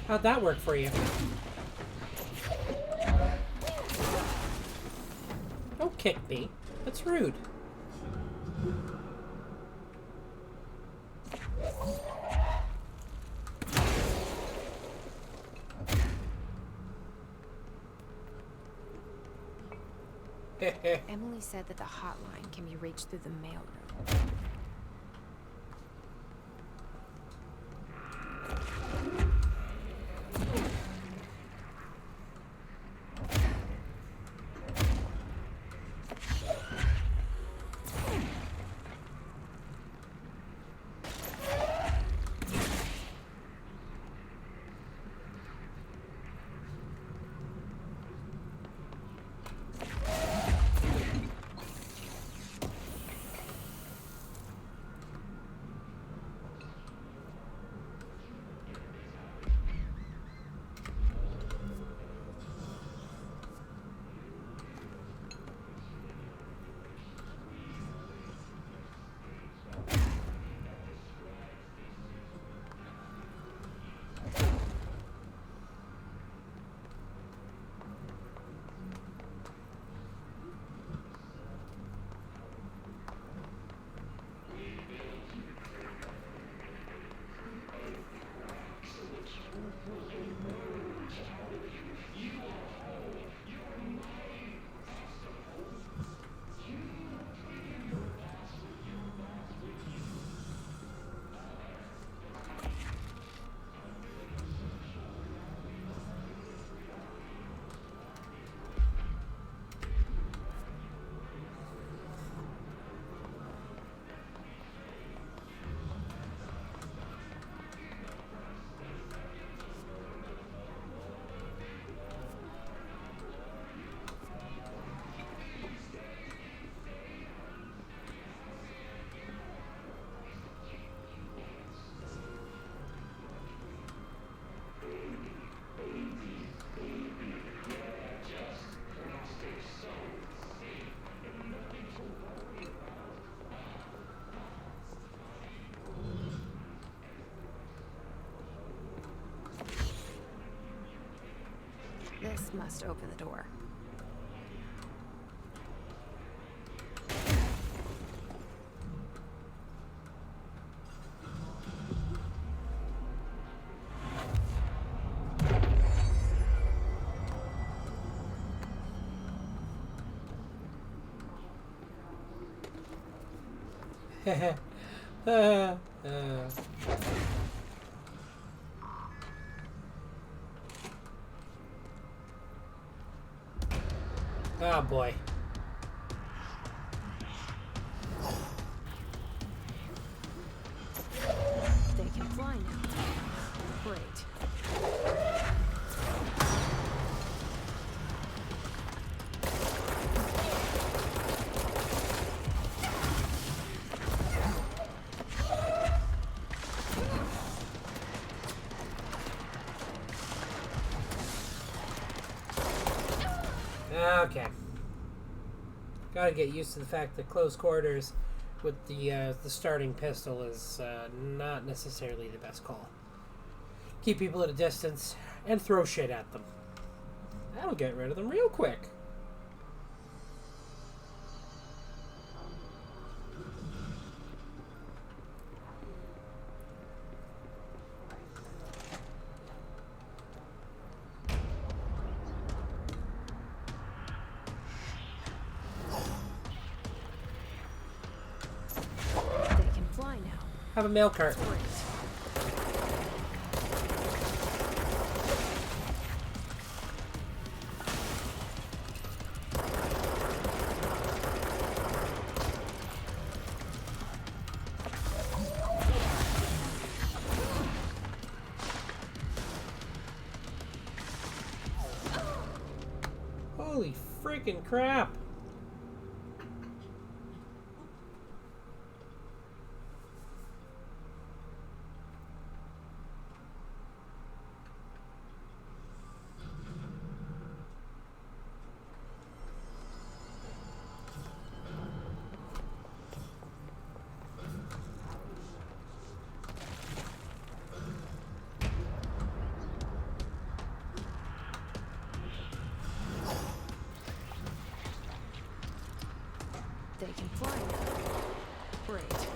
How'd that work for you? Don't kick me. That's rude. Emily said that the hotline can be reached through the mailroom. This must open the door. Oh boy. They can fly now. Great. Okay. Gotta get used to the fact that close quarters with the starting pistol is not necessarily the best call. Keep people at a distance and throw shit at them. That'll get rid of them real quick. They can fly now. Have a mail cart. Great. Holy freaking crap. They can fly now. Great.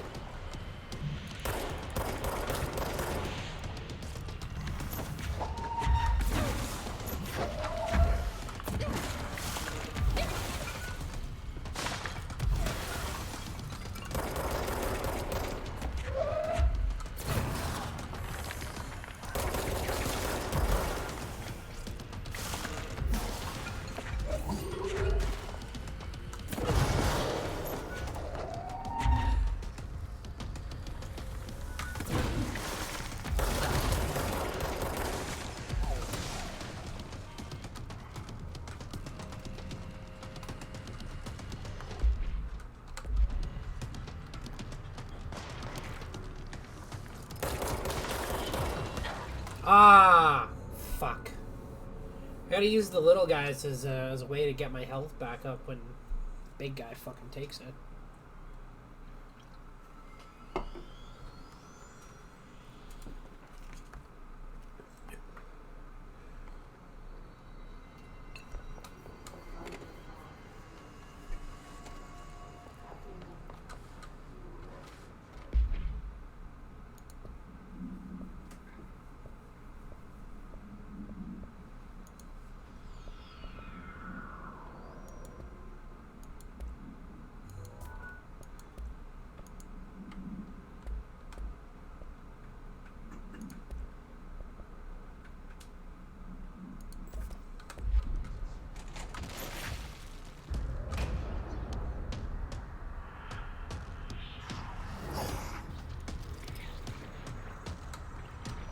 Ah, fuck. I gotta use the little guys as a way to get my health back up when big guy fucking takes it.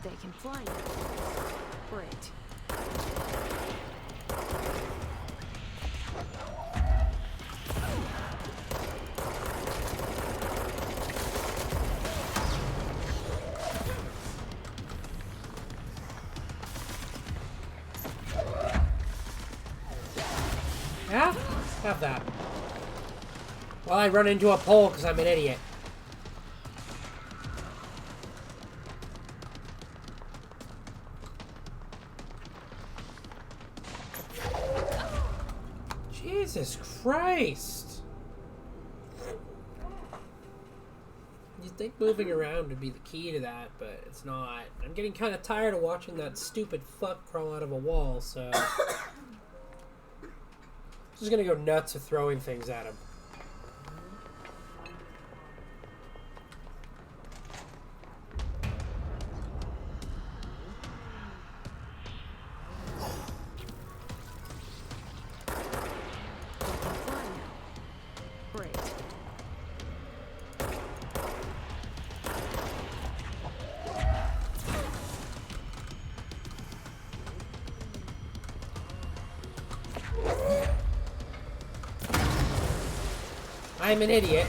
They can fly now. Great. Yeah? Have that. While I run into a pole because I'm an idiot. Jesus Christ! You'd think moving around would be the key to that, but it's not. I'm getting kind of tired of watching that stupid fuck crawl out of a wall, so... Just gonna go nuts with throwing things at him. I'm an idiot.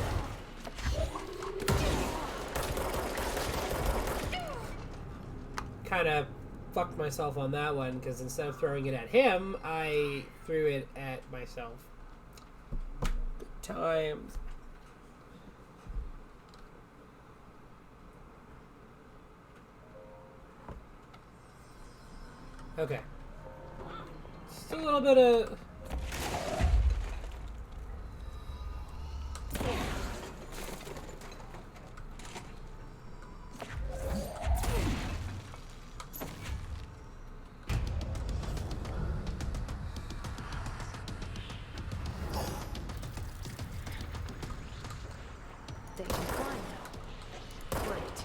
Kind of fucked myself on that one because instead of throwing it at him, I threw it at myself. Good times. Okay. Just a little bit of... They can fly now. Great.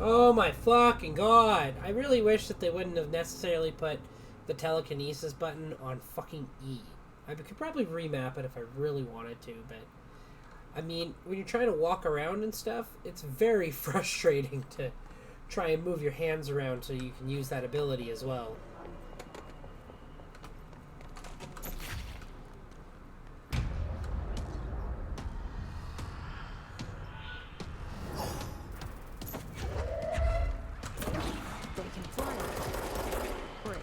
Oh my fucking god. I really wish that they wouldn't have necessarily put the telekinesis button on fucking E. I could probably remap it if I really wanted to, but I mean, when you're trying to walk around and stuff, it's very frustrating to try and move your hands around so you can use that ability as well. They can fly. Great.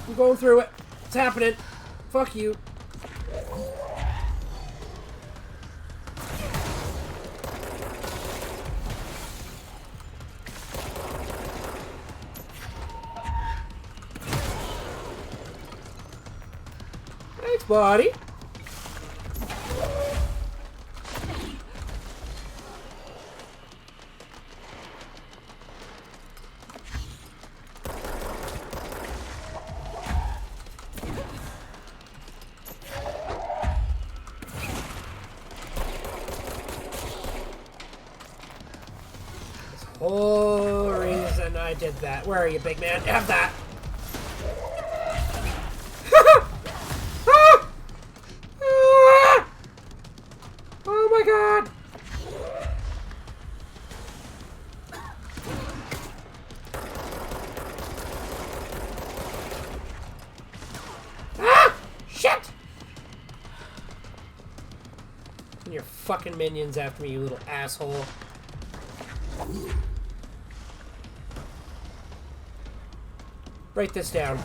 I'm going through it. It's happening. Fuck you. Thanks, buddy. Whole reason I did that. Where are you, big man? Have that. Oh my god. Ah! Shit! And your fucking minions after me, you little asshole. Write this down.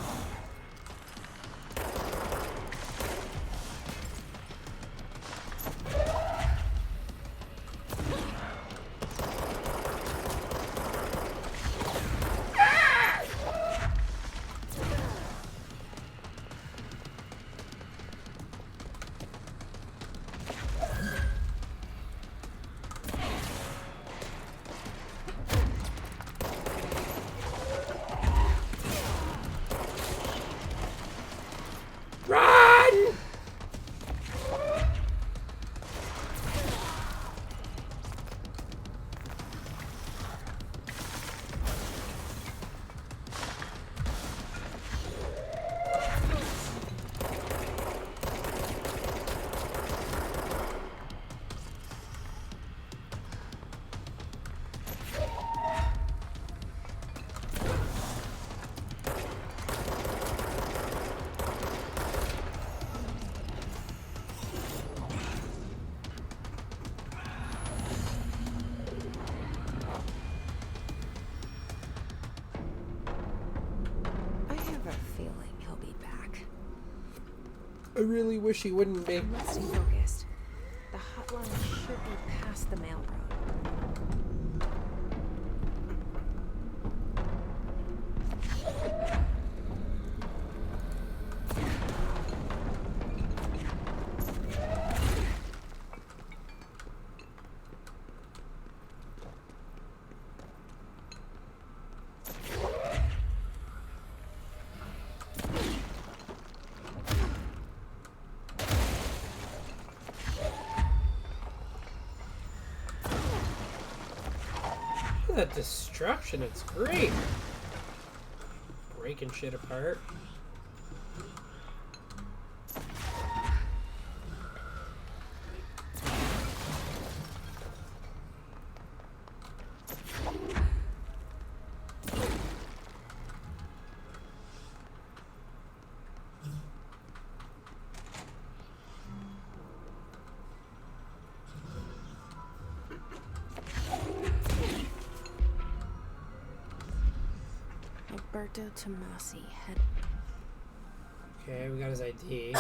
Run! I have a feeling he'll be back. I really wish he wouldn't be. Let's stay focused. The hotline should be past the mail road. That destruction, it's great. Breaking shit apart. Alberto Tomasi had... Okay, we got his ID.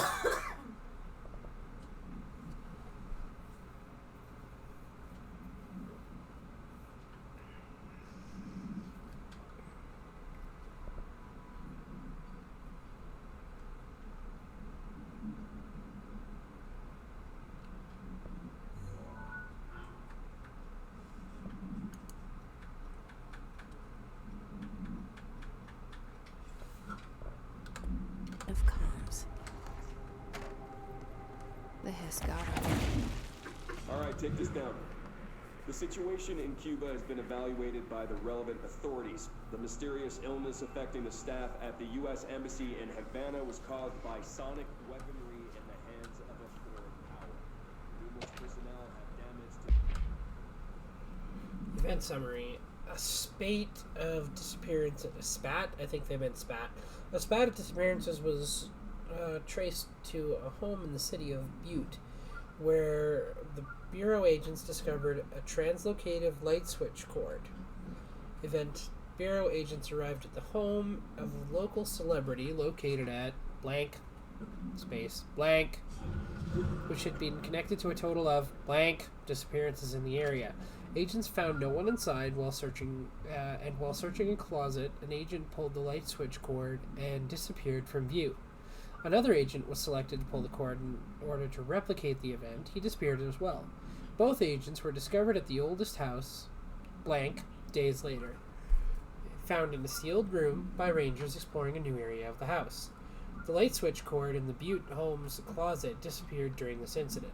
of comms. The Hisgata. All right, take this down. The situation in Cuba has been evaluated by the relevant authorities. The mysterious illness affecting the staff at the U.S. Embassy in Havana was caused by sonic weaponry in the hands of a foreign power. Numerous personnel have damage to... Event summary. A spate of disappearances. A spat? I think they meant spat. A spat of disappearances was traced to a home in the city of Butte, where the Bureau agents discovered a translocative light switch cord. Event Bureau agents arrived at the home of a local celebrity located at blank space blank, which had been connected to a total of blank disappearances in the area. Agents found no one inside while searching, and while searching a closet, an agent pulled the light switch cord and disappeared from view. Another agent was selected to pull the cord in order to replicate the event. He disappeared as well. Both agents were discovered at the oldest house, blank, days later, found in a sealed room by rangers exploring a new area of the house. The light switch cord in the Butte home's closet disappeared during this incident.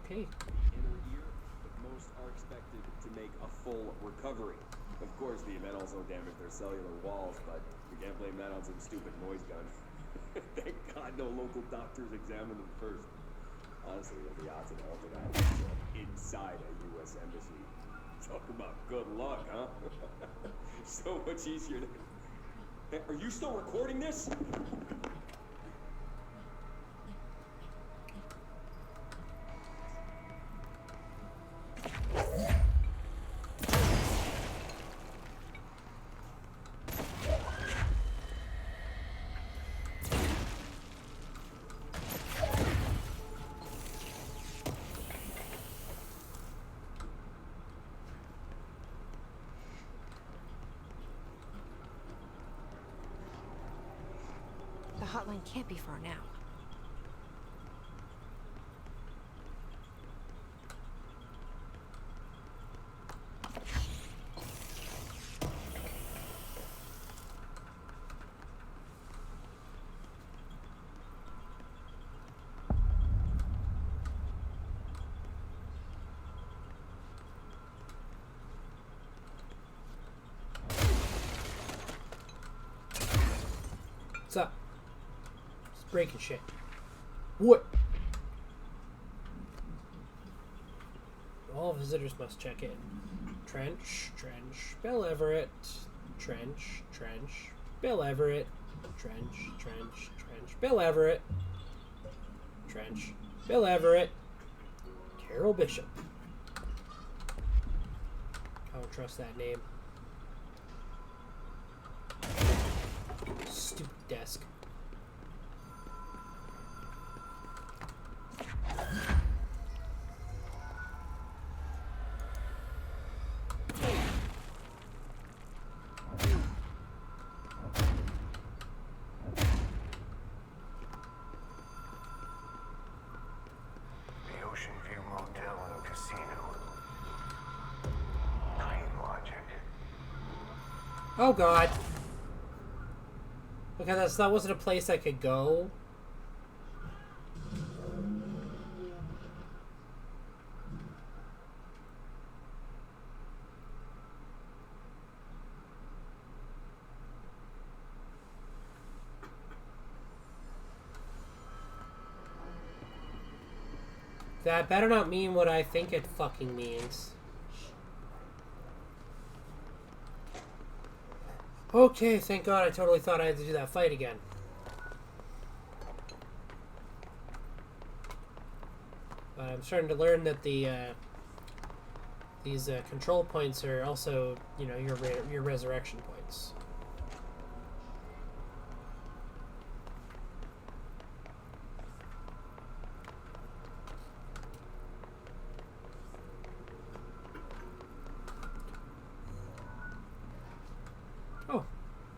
Okay. inner ear, but most are expected to make a full recovery. Of course, the event also damaged their cellular walls, but you can't blame that on some stupid noise gun. Thank God no local doctors examined them first. Honestly, the odds of all that inside a U.S. embassy. Talk about good luck, huh? So much easier to... Hey, are you still recording this? The hotline can't be far now. What's up? Just breaking shit. What? All visitors must check in. Trench, trench, Bill Everett. Trench, trench, Bill Everett. Trench, trench, trench, Bill Everett. Trench, Bill Everett. Carol Bishop. I don't trust that name. Stupid desk. The Ocean View Motel and Casino. Clean logic. Oh God. Okay, that wasn't a place I could go. That better not mean what I think it fucking means. Okay, thank God. I totally thought I had to do that fight again. But I'm starting to learn that these control points are also, you know, your resurrection points.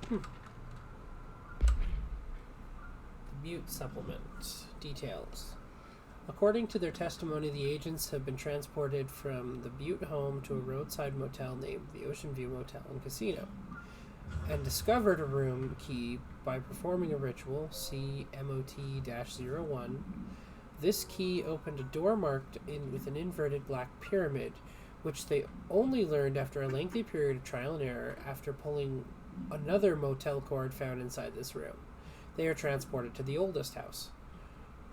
The Butte Supplement. Details. According to their testimony, the agents have been transported from the Butte home to a roadside motel named the Ocean View Motel and Casino, and discovered a room key by performing a ritual, see MOT-01. This key opened a door marked in with an inverted black pyramid, which they only learned after a lengthy period of trial and error after pulling another motel cord found inside this room. They are transported to the oldest house.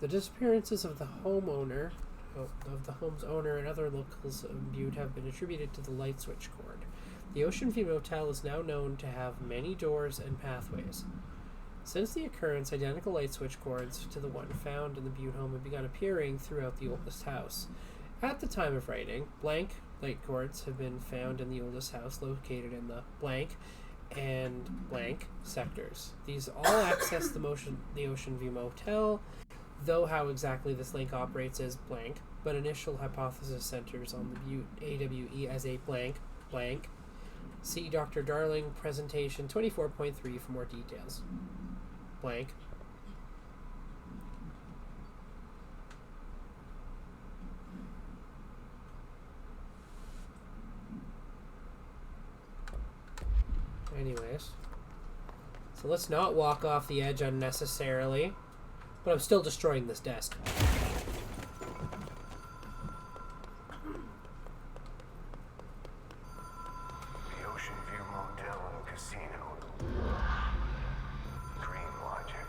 The disappearances of the homeowner, of the home's owner and other locals of Butte have been attributed to the light switch cord. The Ocean View Motel is now known to have many doors and pathways. Since the occurrence, identical light switch cords to the one found in the Butte home have begun appearing throughout the oldest house. At the time of writing, blank light cords have been found in the oldest house located in the blank and blank sectors. These all access the Ocean View Motel, though how exactly this link operates is blank, but initial hypothesis centers on the Butte AWE as a blank blank. See Dr. Darling presentation 24.3 for more details. Blank. Anyways, so let's not walk off the edge unnecessarily, but I'm still destroying this desk. The Ocean View Motel and Casino. Dream logic.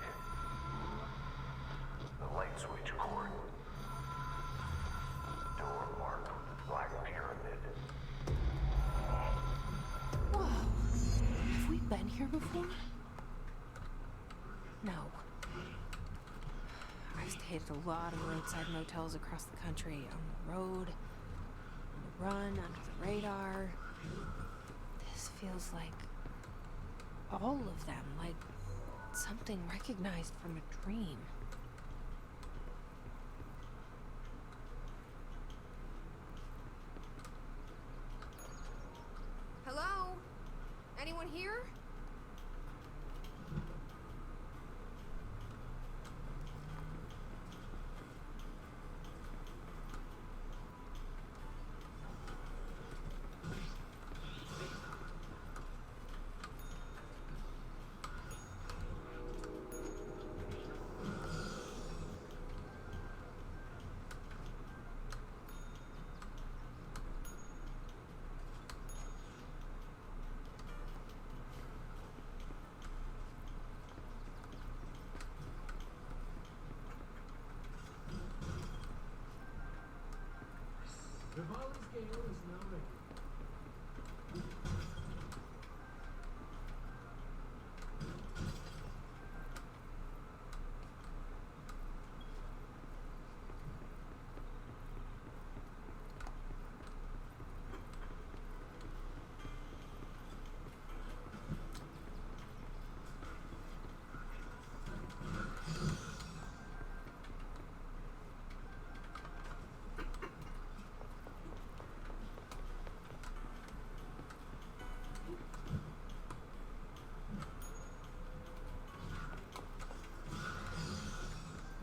The light switch cord. Door marked with the black pyramid. Whoa. Have we been here before? No. I've stayed at a lot of roadside motels across the country, on the road, on the run, under the radar. This feels like all of them, like something recognized from a dream. Hello? Anyone here?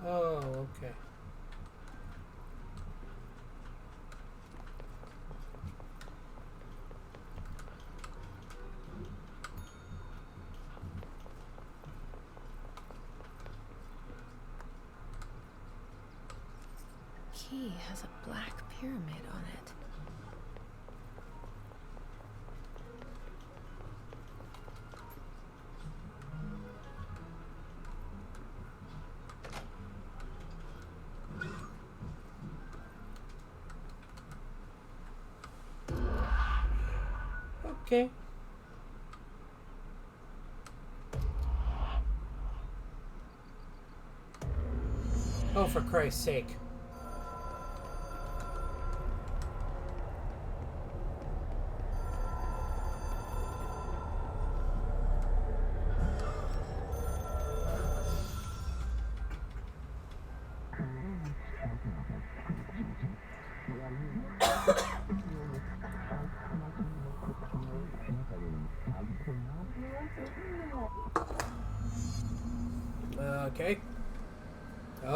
Oh, okay. Key has a black pyramid on it. Okay. Oh, for Christ's sake.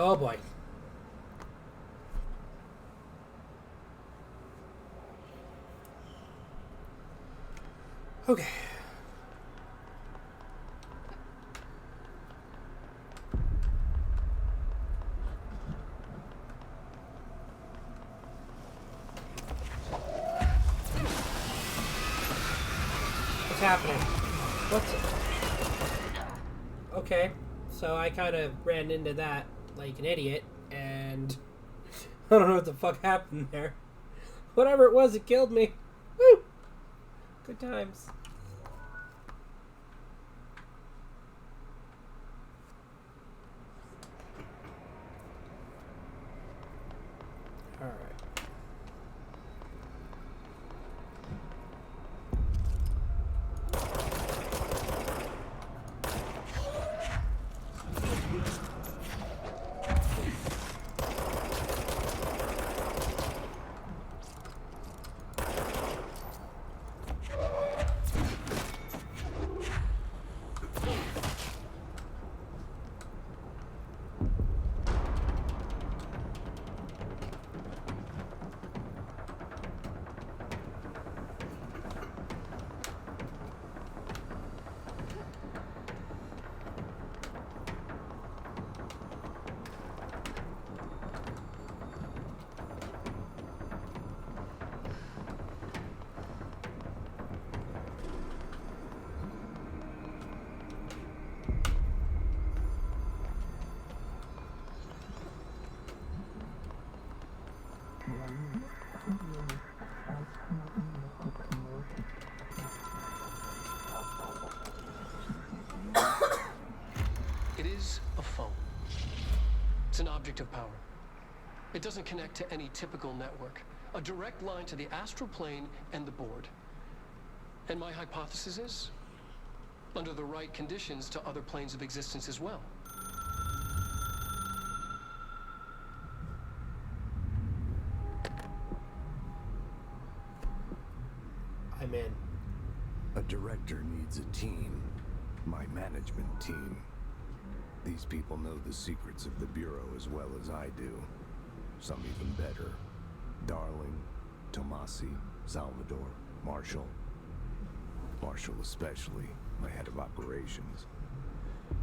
Oh boy. Okay. What's happening? What's... Okay, so I kind of ran into that like an idiot, and I don't know what the fuck happened there. Whatever it was, it killed me. Woo! Good times. Alright. It is a phone. It's an object of power. It doesn't connect to any typical network. A direct line to the astral plane and the board. And my hypothesis is, under the right conditions, to other planes of existence as well. I'm in. A director needs a team. My management team. These people know the secrets of the Bureau as well as I do. Some even better. Darling, Tomasi, Salvador, Marshall. Marshall especially, my head of operations.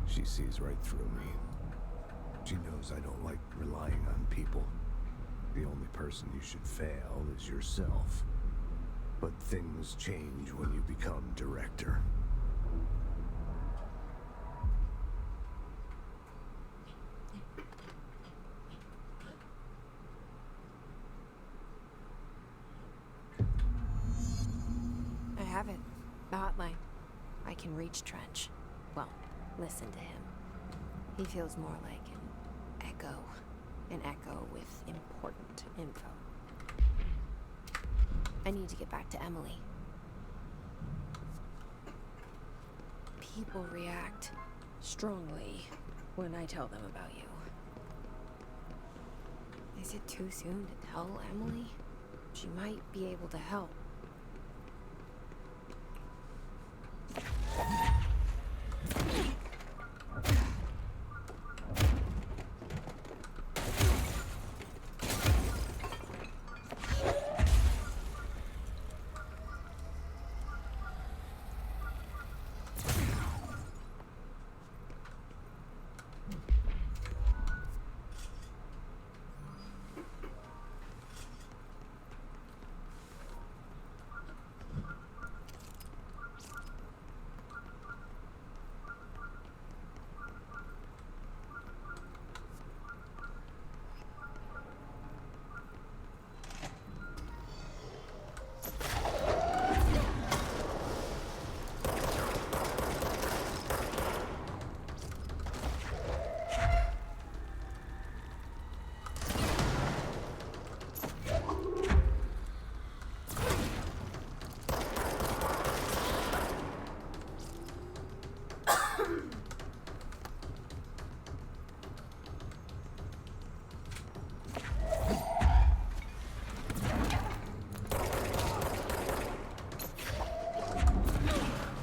She sees right through me. She knows I don't like relying on people. The only person you should fail is yourself. But things change when you become director. I have it. The hotline. I can reach Trench. Well, listen to him. He feels more like an echo. An echo with important info. I need to get back to Emily. People react strongly when I tell them about you. Is it too soon to tell Emily? She might be able to help.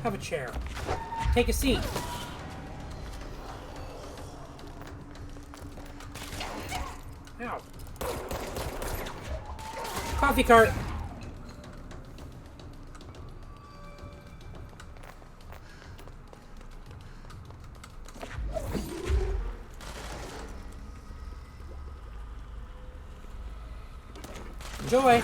Have a chair. Take a seat. Coffee cart. Enjoy.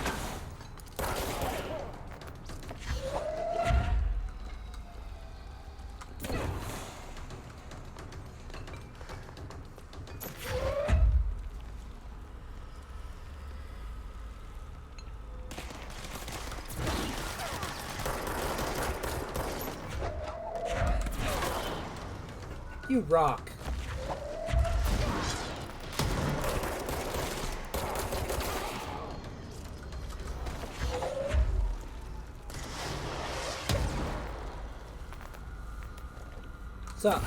You rock. What's up?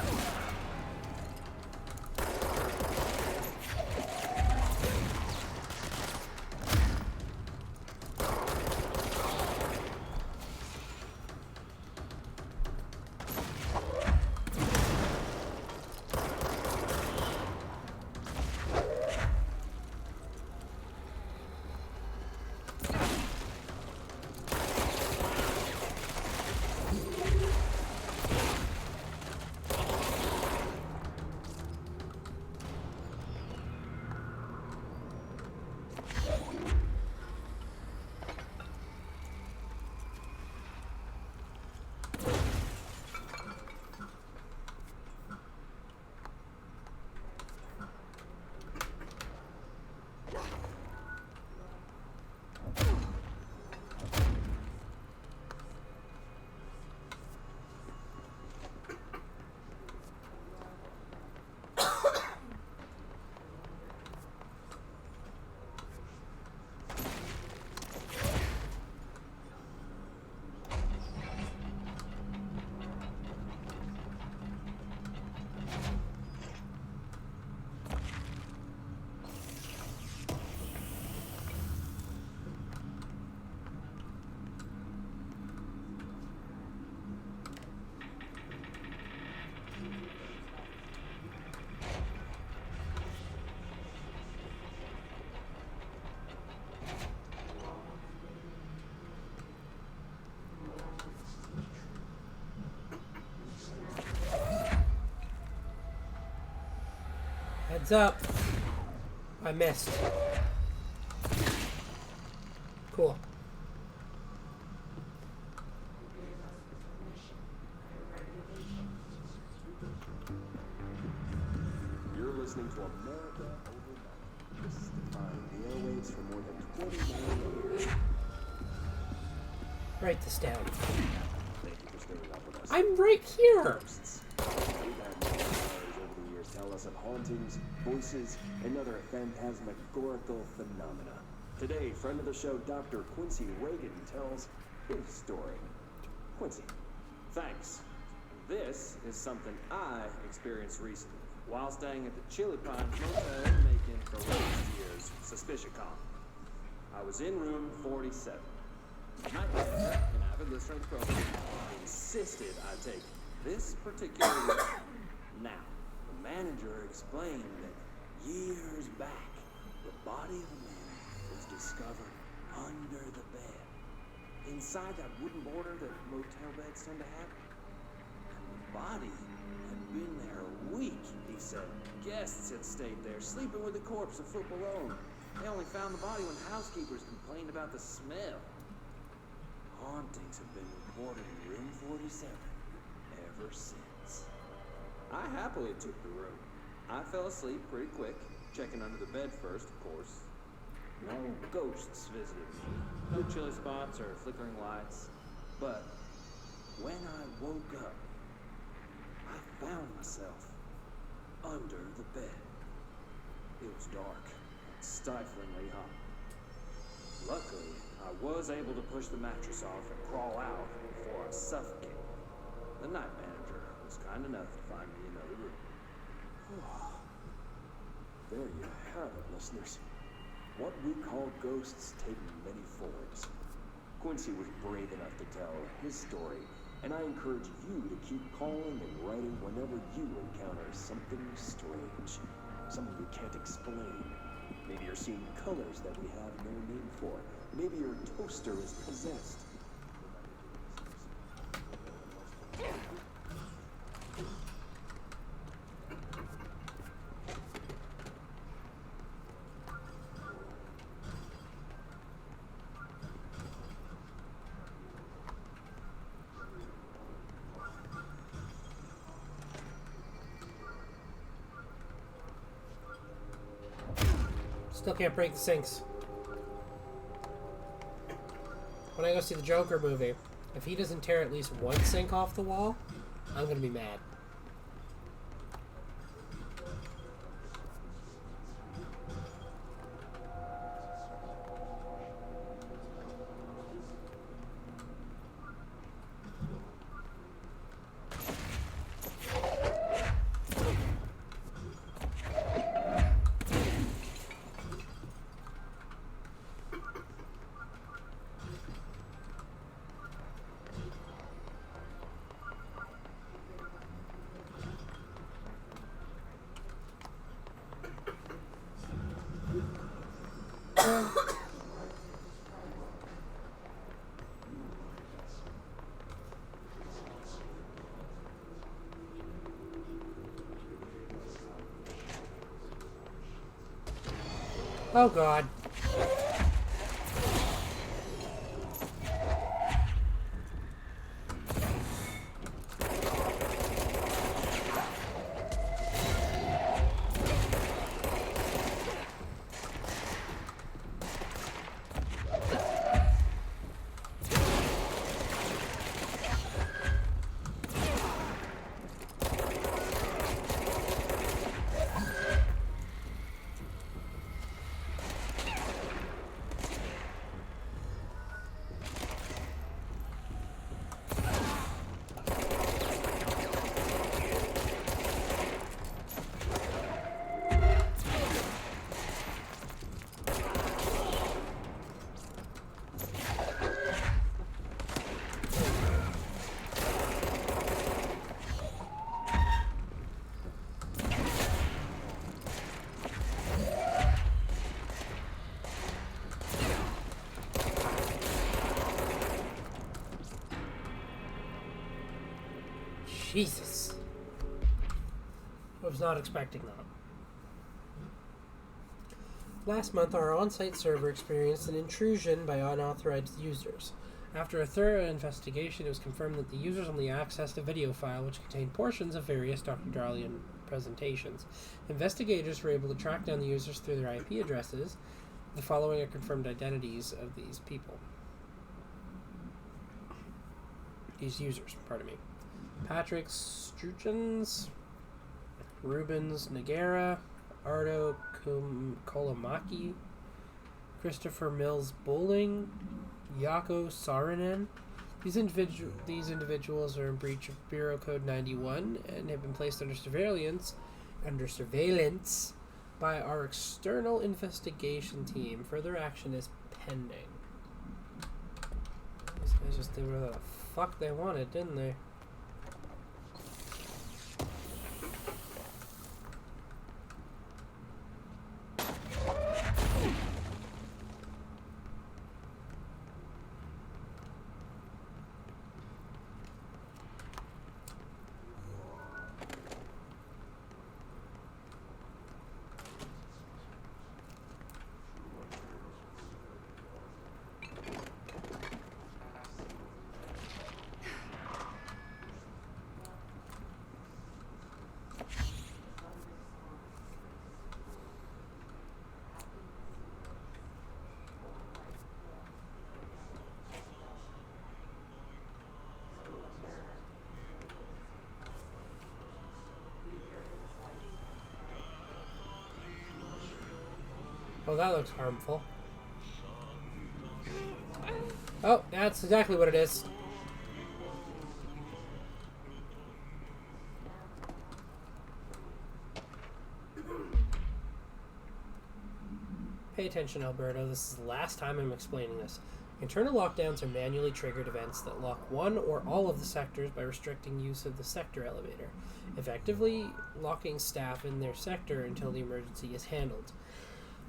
Heads up. I missed. Cool. You're listening to America Overnight. This is defining the airwaves for more than 29 years. Write this down. Thank you for staying up with us. I'm right here. We've had many stories over the years tell us of hauntings, voices, and other phantasmagorical phenomena. Today, friend of the show, Dr. Quincy Reagan, tells his story. Quincy, thanks. This is something I experienced recently while staying at the Chili Pines Motel in Macon for last year's Suspicion Con. I was in room 47. The night manager, an avid listener of the program, insisted I take this particular room. Now, the manager explained that years back, the body of a man was discovered under the bed, inside that wooden border that motel beds tend to have. And the body had been there a week, he said. Guests had stayed there, sleeping with the corpse a foot below. They only found the body when housekeepers complained about the smell. Hauntings have been reported in room 47 ever since. I happily took the room. I fell asleep pretty quick, checking under the bed first, of course. No ghosts visited me, no chilly spots or flickering lights. But when I woke up, I found myself under the bed. It was dark and stiflingly hot. Luckily, I was able to push the mattress off and crawl out before I suffocated. The night manager was kind enough to find me another room. There you have it, listeners. What we call ghosts take many forms. Quincy was brave enough to tell his story, and I encourage you to keep calling and writing whenever you encounter something strange, something you can't explain. Maybe you're seeing colors that we have no name for, Maybe your toaster is possessed. Still can't break the sinks. When I go see the Joker movie, if he doesn't tear at least one sink off the wall, I'm gonna be mad. Oh god. Jesus. I was not expecting that. Last month, our on-site server experienced an intrusion by unauthorized users. After a thorough investigation, it was confirmed that the users only accessed a video file which contained portions of various Dr. Darlian presentations. Investigators were able to track down the users through their IP addresses. The following are confirmed identities of these people. These users, pardon me. Patrick Struchens, Rubens Nagara, Ardo Kolomaki, Christopher Mills Bowling, Yako Saarinen. These individuals are in breach of Bureau Code 91 and have been placed under surveillance by our external investigation team. Further action is pending. These guys just did whatever the fuck they wanted, didn't they? Oh, that looks harmful. Oh, that's exactly what it is. Pay attention, Alberto. This is the last time I'm explaining this. Internal lockdowns are manually triggered events that lock one or all of the sectors by restricting use of the sector elevator, effectively locking staff in their sector until the emergency is handled.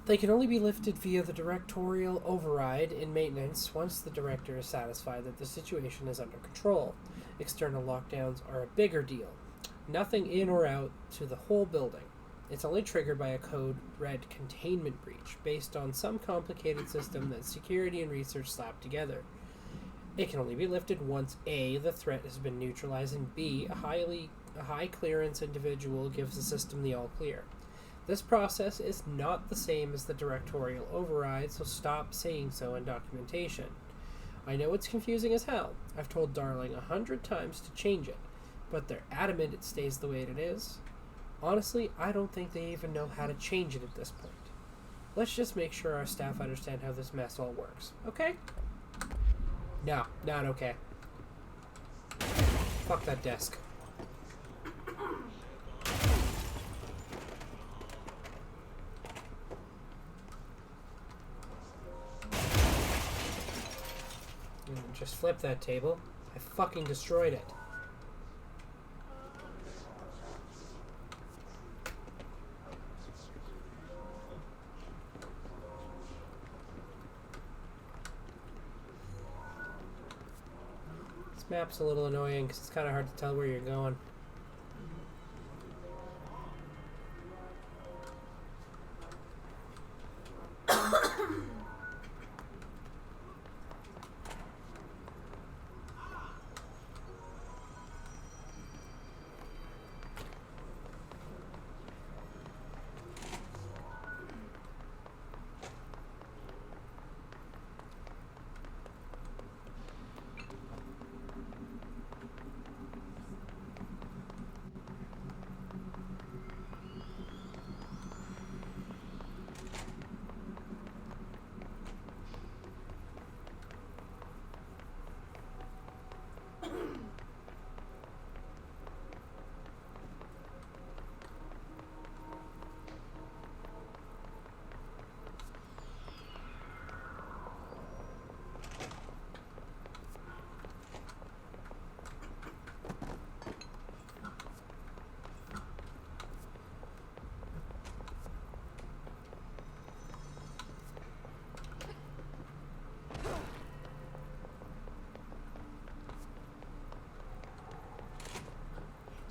They can only be lifted via the directorial override in maintenance once the director is satisfied that the situation is under control. External lockdowns are a bigger deal. Nothing in or out to the whole building. It's only triggered by a code red containment breach based on some complicated system that security and research slap together. It can only be lifted once A, the threat has been neutralized, and B, a high clearance individual gives the system the all clear. This process is not the same as the directorial override, so stop saying so in documentation. I know it's confusing as hell. I've told Darling 100 times to change it, but they're adamant it stays the way it is. Honestly, I don't think they even know how to change it at this point. Let's just make sure our staff understand how this mess all works, okay? No, not okay. Fuck that desk. Just flip that table. I fucking destroyed it. This map's a little annoying because it's kind of hard to tell where you're going.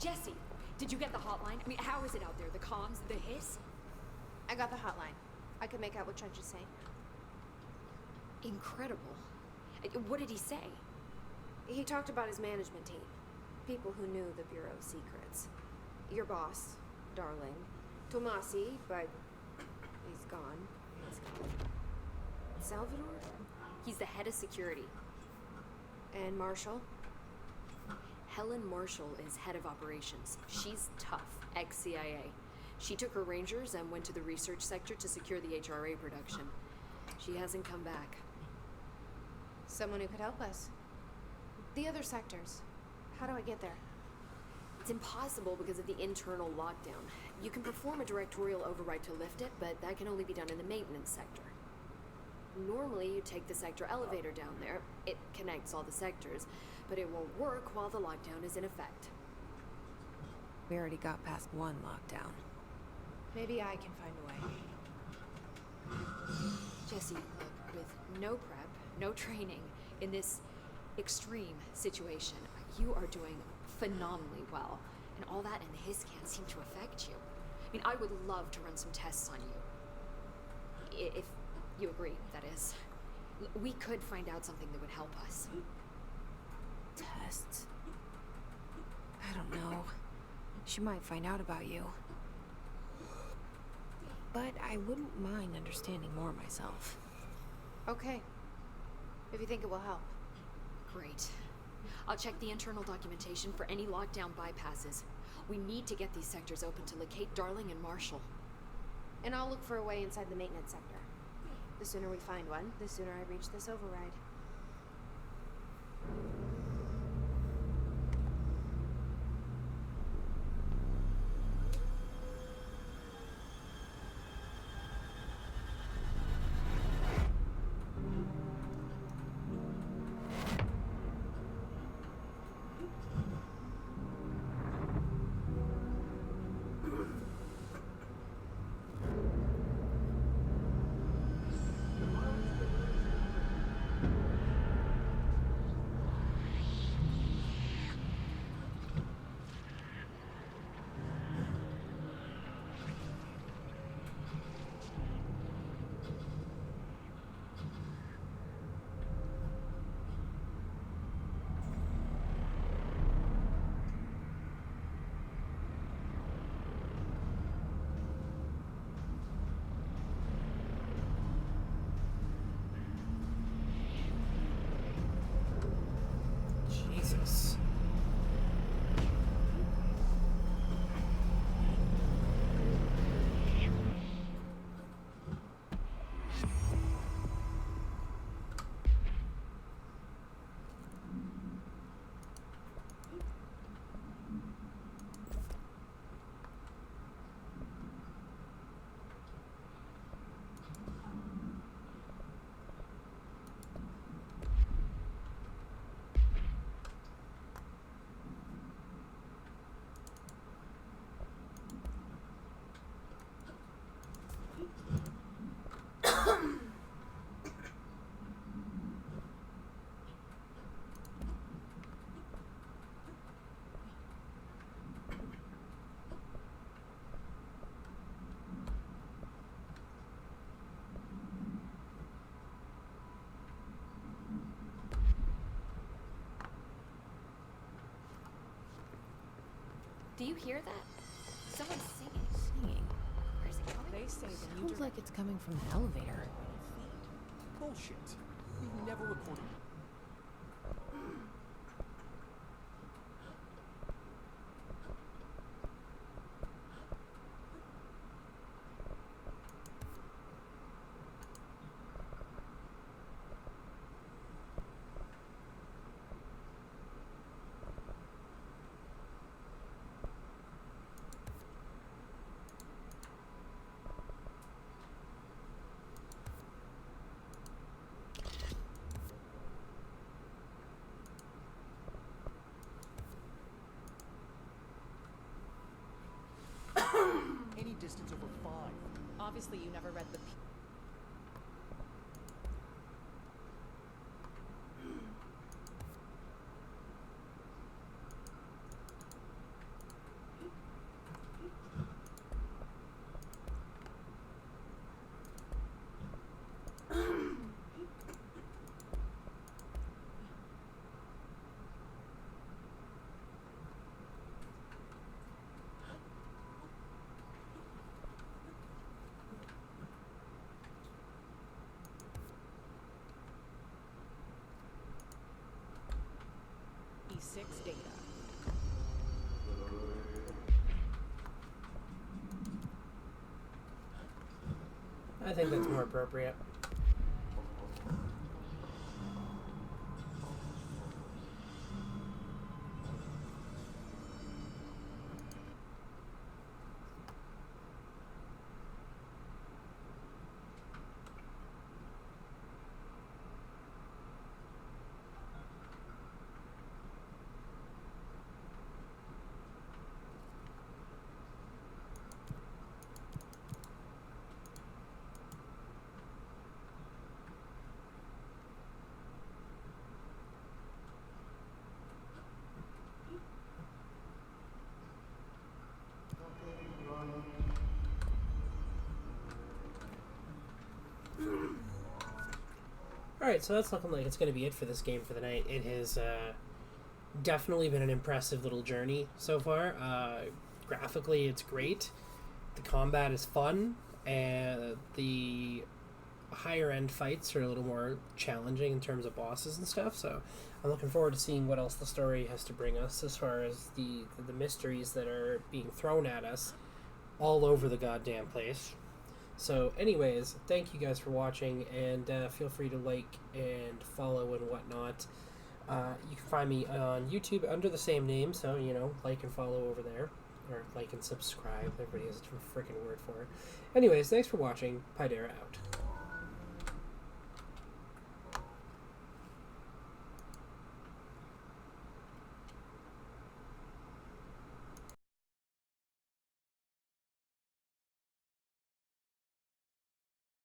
Jesse, did you get the hotline? I mean, how is it out there? The comms, the hiss? I got the hotline. I could make out what Trench is saying. Incredible. What did he say? He talked about his management team. People who knew the Bureau's secrets. Your boss, Darling. Tomasi, but he's gone. Salvador? He's the head of security. And Marshall? Helen Marshall is head of operations. She's tough, ex-CIA. She took her Rangers and went to the research sector to secure the HRA production. She hasn't come back. Someone who could help us. The other sectors. How do I get there? It's impossible because of the internal lockdown. You can perform a directorial override to lift it, but that can only be done in the maintenance sector. Normally, you take the sector elevator down there. It connects all the sectors, but it won't work while the lockdown is in effect. We already got past one lockdown. Maybe I can find a way. Jesse, look, with no prep, no training, in this extreme situation, you are doing phenomenally well. And all that and his can't seem to affect you. I mean, I would love to run some tests on you. If you agree, that is. We could find out something that would help us. Tests? I don't know. She might find out about you. But I wouldn't mind understanding more myself. Okay. If you think it will help. Great. I'll check the internal documentation for any lockdown bypasses. We need to get these sectors open to locate Darling and Marshall. And I'll look for a way inside the maintenance sector. The sooner we find one, the sooner I reach this override. Do you hear that? Someone's singing. Singing. Where's it coming? They say sounds like it's coming from the elevator. Bullshit. We've never recorded. Any distance over 5. Obviously, you never read the. E6 data. I think that's more appropriate. Alright, so that's looking like it's going to be it for this game for the night. It has definitely been an impressive little journey so far. Graphically, it's great. The combat is fun, and the higher end fights are a little more challenging in terms of bosses and stuff, so I'm looking forward to seeing what else the story has to bring us as far as the mysteries that are being thrown at us all over the goddamn place. So anyways, thank you guys for watching, and feel free to like and follow and whatnot. You can find me on YouTube under the same name, so, you know, like and follow over there. Or like and subscribe. Everybody has a different freaking word for it. Anyways, thanks for watching. Pydera out.